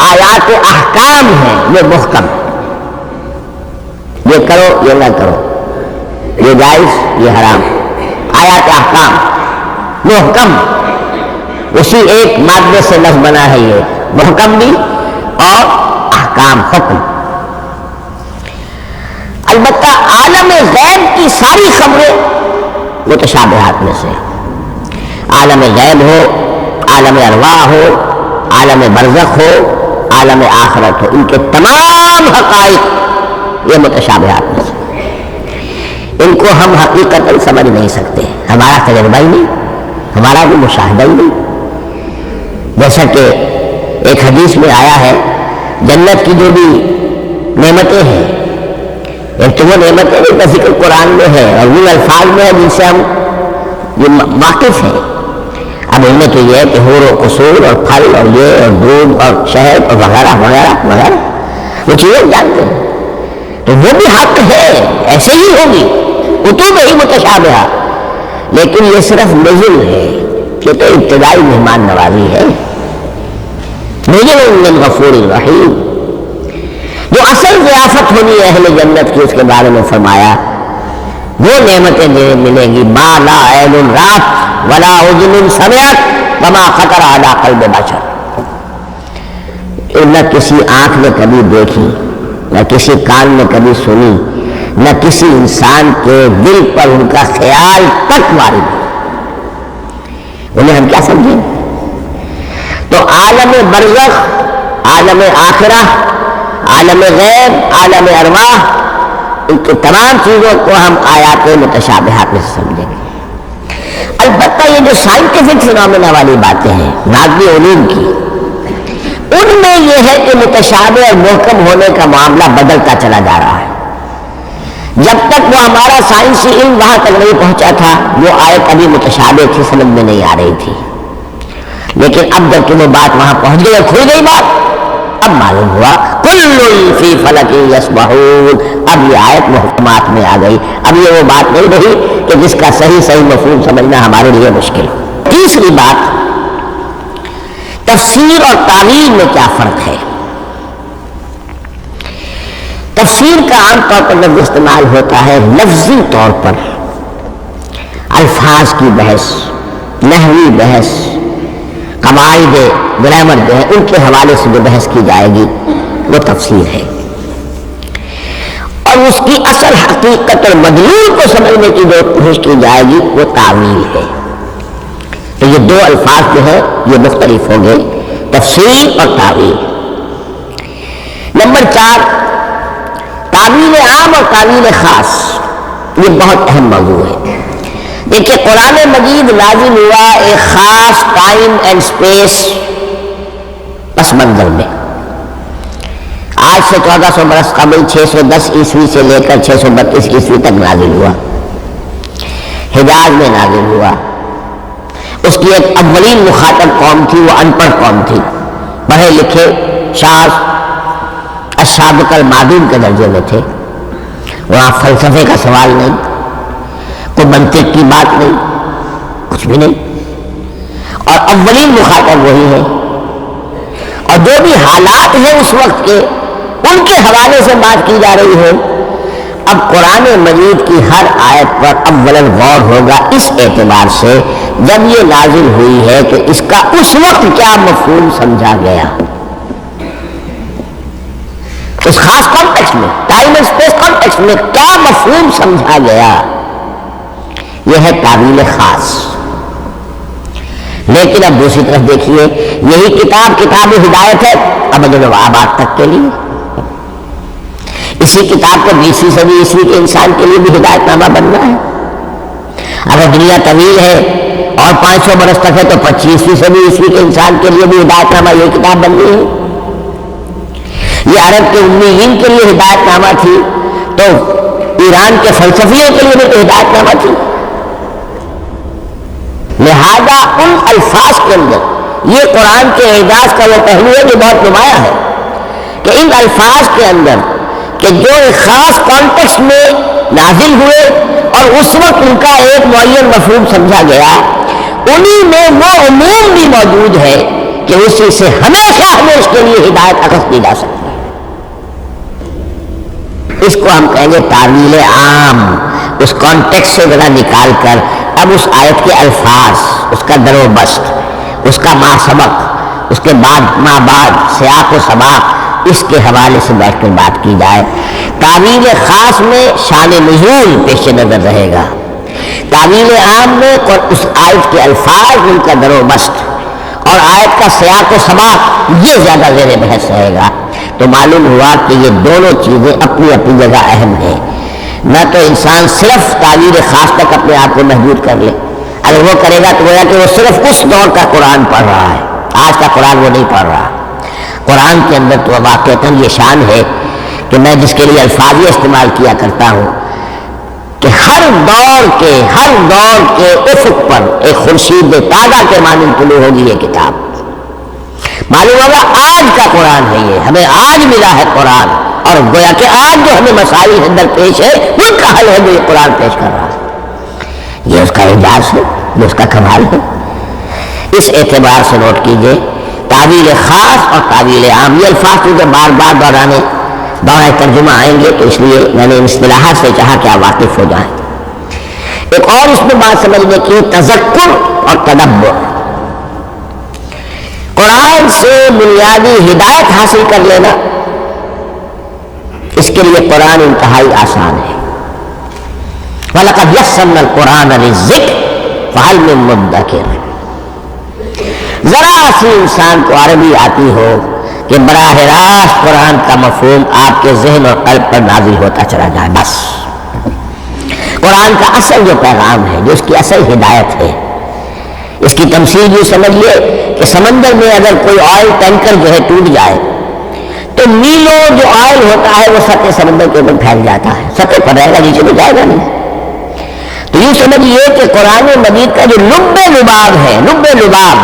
آیات و احکام ہیں وہ محکم، یہ کرو یہ نہ کرو، یہ جائز یہ حرام، آیات احکام، محکم، اسی ایک مادے سے لفظ بنا ہے یہ، محکم بھی اور احکام، حکم۔ البتہ عالم غیب کی ساری خبریں متشابہات میں سے، عالم غیب ہو، عالم ارواح ہو، عالم برزخ ہو، عالم آخرت ہو، ان کے تمام حقائق یہ متشابہات میں سے، ان کو ہم حقیقتاً سمجھ نہیں سکتے، ہمارا تجربہ ہی نہیں، ہمارا بھی مشاہدہ ہی نہیں۔ جیسا کہ ایک حدیث میں آیا ہے، جنت کی جو بھی نعمتیں ہیں، ایک تو وہ نعمتیں جن کا ذکر قرآن میں ہے اور وہ الفاظ میں ہے جن سے ہم یہ واقف ہیں۔ اب ان میں تو یہ ہے کہ حور و قصور اور پھل اور یہ اور دودھ اور شہد اور وغیرہ وغیرہ وغیرہ وہ چیزیں جانتے ہیں، تو وہ بھی حق ہے، ایسے ہی ہوگی، اتو میں ہی متشابہ، لیکن یہ صرف نزل ہے، یہ تو ابتدائی مہمان نوازی ہے۔ نزل من غفور الرحیم، جو اصل ضیافت ہونی ہے اہل جنت کی، اس کے بارے میں فرمایا وہ نعمتیں جنہیں ملیں گی، ما لا عین رات ولا اذن سمعت وما خطر علی قلب بشر، نہ کسی آنکھ نے کبھی دیکھی، نہ کسی کان نے کبھی سنی، نہ کسی انسان کے دل پر ان کا خیال تک وارد، انہیں ہم کیا سمجھیں؟ تو عالم برزخ، عالم آخرہ، عالم غیب، عالم ارواح، ان کی تمام چیزوں کو ہم آیات متشابہات میں سمجھیں گے۔ البتہ یہ جو سائنٹیفک فنامنا والی باتیں ہیں نازلی علوم کی، ان میں یہ ہے کہ متشابہ اور محکم ہونے کا معاملہ بدلتا چلا جا رہا ہے۔ جب تک وہ ہمارا سائنسی علم وہاں تک نہیں پہنچا تھا، وہ آیت ابھی متشابہ تھی، سمجھ میں نہیں آ رہی تھی، لیکن اب جب کہ وہ بات وہاں پہنچ گئی اور کھل گئی بات، اب معلوم ہوا کل فی فلک یسبحون، اب یہ آیت محکمات میں آ گئی، اب یہ وہ بات نہیں رہی کہ جس کا صحیح مفہوم سمجھنا ہمارے لیے مشکل۔ تیسری بات، تفسیر اور تعویل میں کیا فرق ہے؟ تفسیر کا عام طور پر لفظ استعمال ہوتا ہے لفظی طور پر، الفاظ کی بحث، نحوی بحث، قواعد گرامر جو ہے ان کے حوالے سے جو بحث کی جائے گی وہ تفسیر ہے، اور اس کی اصل حقیقت اور مدلول کو سمجھنے کی جو کوشش کی جائے گی وہ تعویل ہے۔ تو یہ دو الفاظ جو ہے یہ مختلف ہوں گے، تفسیر اور تعویل۔ نمبر 4، تعویل عام اور تعویل خاص، یہ بہت اہم موضوع ہے۔ دیکھیے قرآن مجید نازل ہوا ایک خاص ٹائم اینڈ اسپیس پس منظر میں، آج سے 1400 برس قبل 610 عیسوی سے لے کر 632 عیسوی تک نازل ہوا، حجاز میں نازل ہوا۔ اس کی ایک اولین مخاطب قوم تھی، وہ ان پڑھ قوم تھی، پڑھے لکھے شاذ السابق المعدوم کے درجے میں تھے، وہاں فلسفے کا سوال نہیں، کوئی منطق کی بات نہیں، کچھ بھی نہیں، اور اولین مخاطب وہی ہے، اور جو بھی حالات ہیں اس وقت کے ان کے حوالے سے بات کی جا رہی ہے۔ اب قرآن مجید کی ہر آیت پر اولاً غور ہوگا اس اعتبار سے جب یہ نازل ہوئی ہے کہ اس کا اس وقت کیا مفہوم سمجھا گیا، اس خاص کانٹیکسٹ میں، ٹائم اینڈ اسپیس کانٹیکسٹ میں کیا مفہوم سمجھا گیا، یہ ہے تعویل خاص۔ لیکن اب دوسری طرف دیکھیے، یہی کتاب ہدایت ہے ابد الآباد تک کے لیے، اسی کتاب کو 20ویں صدی عیسوی کے انسان کے لیے بھی ہدایت نامہ بننا ہے۔ اگر دنیا طویل ہے اور 500 برس تک ہے تو 25ویں صدی عیسوی کے انسان کے لیے بھی ہدایت نامہ یہ کتاب بننی ہے۔ یہ عرب کے امیین کے لیے ہدایت نامہ تھی تو ایران کے فلسفیوں کے لیے بھی تو ہدایت نامہ تھی۔ لہذا ان الفاظ کے اندر یہ قرآن کے اعجاز کا وہ پہلو ہے جو بہت نمایاں ہے کہ ان الفاظ کے اندر کہ جو ایک خاص کانٹیکسٹ میں نازل ہوئے اور اس وقت ان کا ایک معین مفہوم سمجھا گیا، انہی میں وہ عموم بھی موجود ہے کہ اسی سے ہمیشہ اس کے لیے ہدایت اخذ کی جا سکتی ہے۔ اس کو ہم کہیں گے تعویل عام، اس کانٹیکسٹ سے ذرا نکال کر اب اس آیت کے الفاظ، اس کا در و بست، اس کا ما سبق، اس کے بعد ما بعد، سیاق و سباق، اس کے حوالے سے بیٹھ کر بات کی جائے۔ تعویل خاص میں شان نزول پیش نظر رہے گا، تعویل عام میں اور اس آیت کے الفاظ، ان کا در و بست اور آیت کا سیاق و سباق، یہ زیادہ زیر بحث رہے گا۔ تو معلوم ہوا کہ یہ دونوں چیزیں اپنی اپنی جگہ اہم ہیں۔ نہ تو انسان صرف تعویل خاص تک اپنے آپ کو محدود کر لے، اگر وہ کرے گا تو گویا کہ وہ صرف اس دور کا قرآن پڑھ رہا ہے، آج کا قرآن وہ نہیں پڑھ رہا۔ قرآن کے اندر تو واقعتاً یہ شان ہے کہ میں جس کے لیے الفاظ یہ استعمال کیا کرتا ہوں کہ ہر دور کے افق پر ایک خورشید تازہ کے مانند طلوع ہوگی یہ کتاب۔ معلوم ہوگا آج کا قرآن ہے، یہ ہمیں آج ملا ہے قرآن، اور گویا کہ آج جو ہمیں مسائل اندر پیش ہے ان کا حل ہے جو یہ قرآن پیش کر رہا ہے۔ یہ اس کا اعجاز ہے، یہ اس کا کمال ہے۔ اس اعتبار سے نوٹ کیجئے تعویل خاص اور تعویل عام، یہ الفاظ کیونکہ بار بار دورہ ترجمہ آئیں گے تو اس لیے میں نے اصطلاحات سے چاہا کہ آپ واقف ہو جائیں۔ ایک اور اس میں بات سمجھنے کی، تذکر اور تدبر۔ قرآن سے بنیادی ہدایت حاصل کر لینا، اس کے لیے قرآن انتہائی آسان ہے۔ وَلَقَدْ يَسَّرْنَا الْقُرْآنَ لِلذِّكْرِ فَهَلْ مِن مُدَّكِرٍ۔ ذرا سی انسان کو عربی آتی ہو کہ براہ راست قرآن کا مفہوم آپ کے ذہن اور قلب پر نازل ہوتا چلا جائے، بس قرآن کا اصل جو پیغام ہے، جو اس کی اصل ہدایت ہے، اس کی تمثیل یہ سمجھیے کہ سمندر میں اگر کوئی آئل ٹینکر جو ہے ٹوٹ جائے تو میلوں جو آئل ہوتا ہے وہ سطح سمندر کے اوپر پھیل جاتا ہے، سطح پر رہے گا، نیچے تو جائے گا نہیں۔ تو یوں سمجھیے کہ قرآن مجید کا جو لب لباب ہے، لب لباب،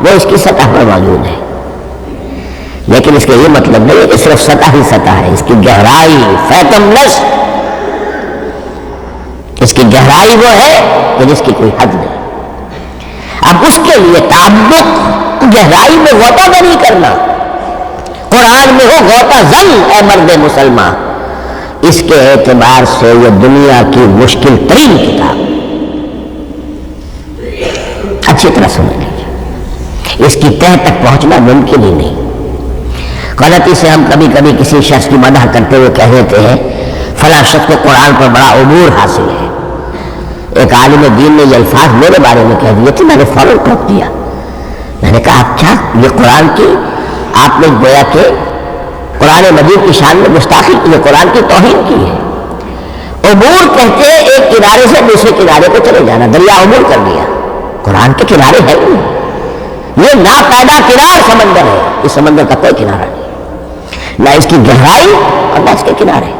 وہ اس کی سطح پر موجود ہے، لیکن اس کا یہ مطلب نہیں ہے کہ صرف سطح ہی سطح ہے، اس کی گہرائی فیتم نس، اس کی گہرائی وہ ہے کہ جس کی کوئی حد نہیں۔ اب اس کے لیے تعمق، گہرائی میں غوطہ نہیں کرنا، قرآن میں ہو غوطہ زن اے مرد مسلمان، اس کے اعتبار سے یہ دنیا کی مشکل ترین کتاب، اچھی طرح سمجھ لیجیے، اس کی تہ تک پہنچنا ممکن ہی نہیں۔ غلطی سے ہم کبھی کبھی کسی شخص کی مدح کرتے ہوئے کہہ دیتے ہیں فلاں شخص کو قرآن پر بڑا عبور حاصل ہے۔ ایک عالم دین نے یہ الفاظ میرے بارے میں کہہ دیے تھے، میں نے فوراً ٹوک دیا، میں نے کہا کیا یہ قرآن کی آپ نے گویا کہ قرآن مجید کی شان میں گستاخی کی، یہ قرآن کی توہین کی ہے۔ عبور کہتے ہیں ایک کنارے سے دوسرے کنارے کو چلے جانا، دریا عبور کر دیا، قرآن کے کنارے ہے نہیں، یہ ناپیدا کنار سمندر ہے، اس سمندر کا کوئی کنارہ نہیں، نہ اس کی گہرائی اور نہ اس کے کنارے۔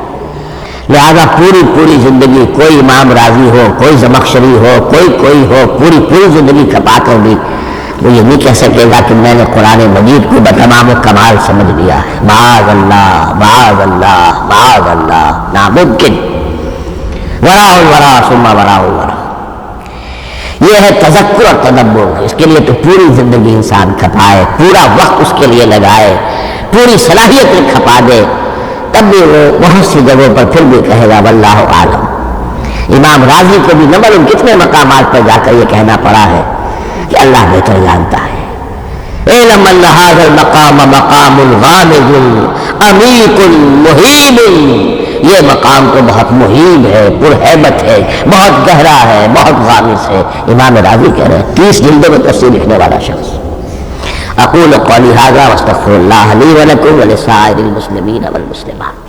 لہذا پوری زندگی کوئی امام راضی ہو، کوئی زمخشری ہو، کوئی ہو، پوری زندگی کھپا کر بھی وہ یہ نہیں کہہ سکے گا کہ میں نے قرآن مجید کو بتمام و کمال سمجھ لیا ہے۔ معاذ اللہ، معاذ اللہ، معاذ اللہ، ناممکن۔ وراء الورا ثم وراء الورا، یہ ہے تذکر اور تدبر۔ اس کے لیے تو پوری زندگی انسان کھپائے، پورا وقت اس کے لیے لگائے، پوری صلاحیت کھپا دے، تب بھی وہ بہت سی جگہوں پر پھر بھی کہے گا واللہ عالم۔ امام راضی کو بھی نہ معلوم کتنے مقامات پر جا کر یہ کہنا پڑا ہے کہ اللہ بہتر جانتا ہے۔ اعلم ان ھذا المقام مقام غامض عمیق مہیب، یہ مقام تو بہت مہیب ہے، پرہیبت ہے، بہت گہرا ہے، بہت غامض ہے۔ امام راضی کہہ رہے ہیں، 30 جلدوں میں تفسیر لکھنے والا شخص۔ اقول قولی ھذا واستغفر اللہ لی ولکم ولسائر المسلمین والمسلمات۔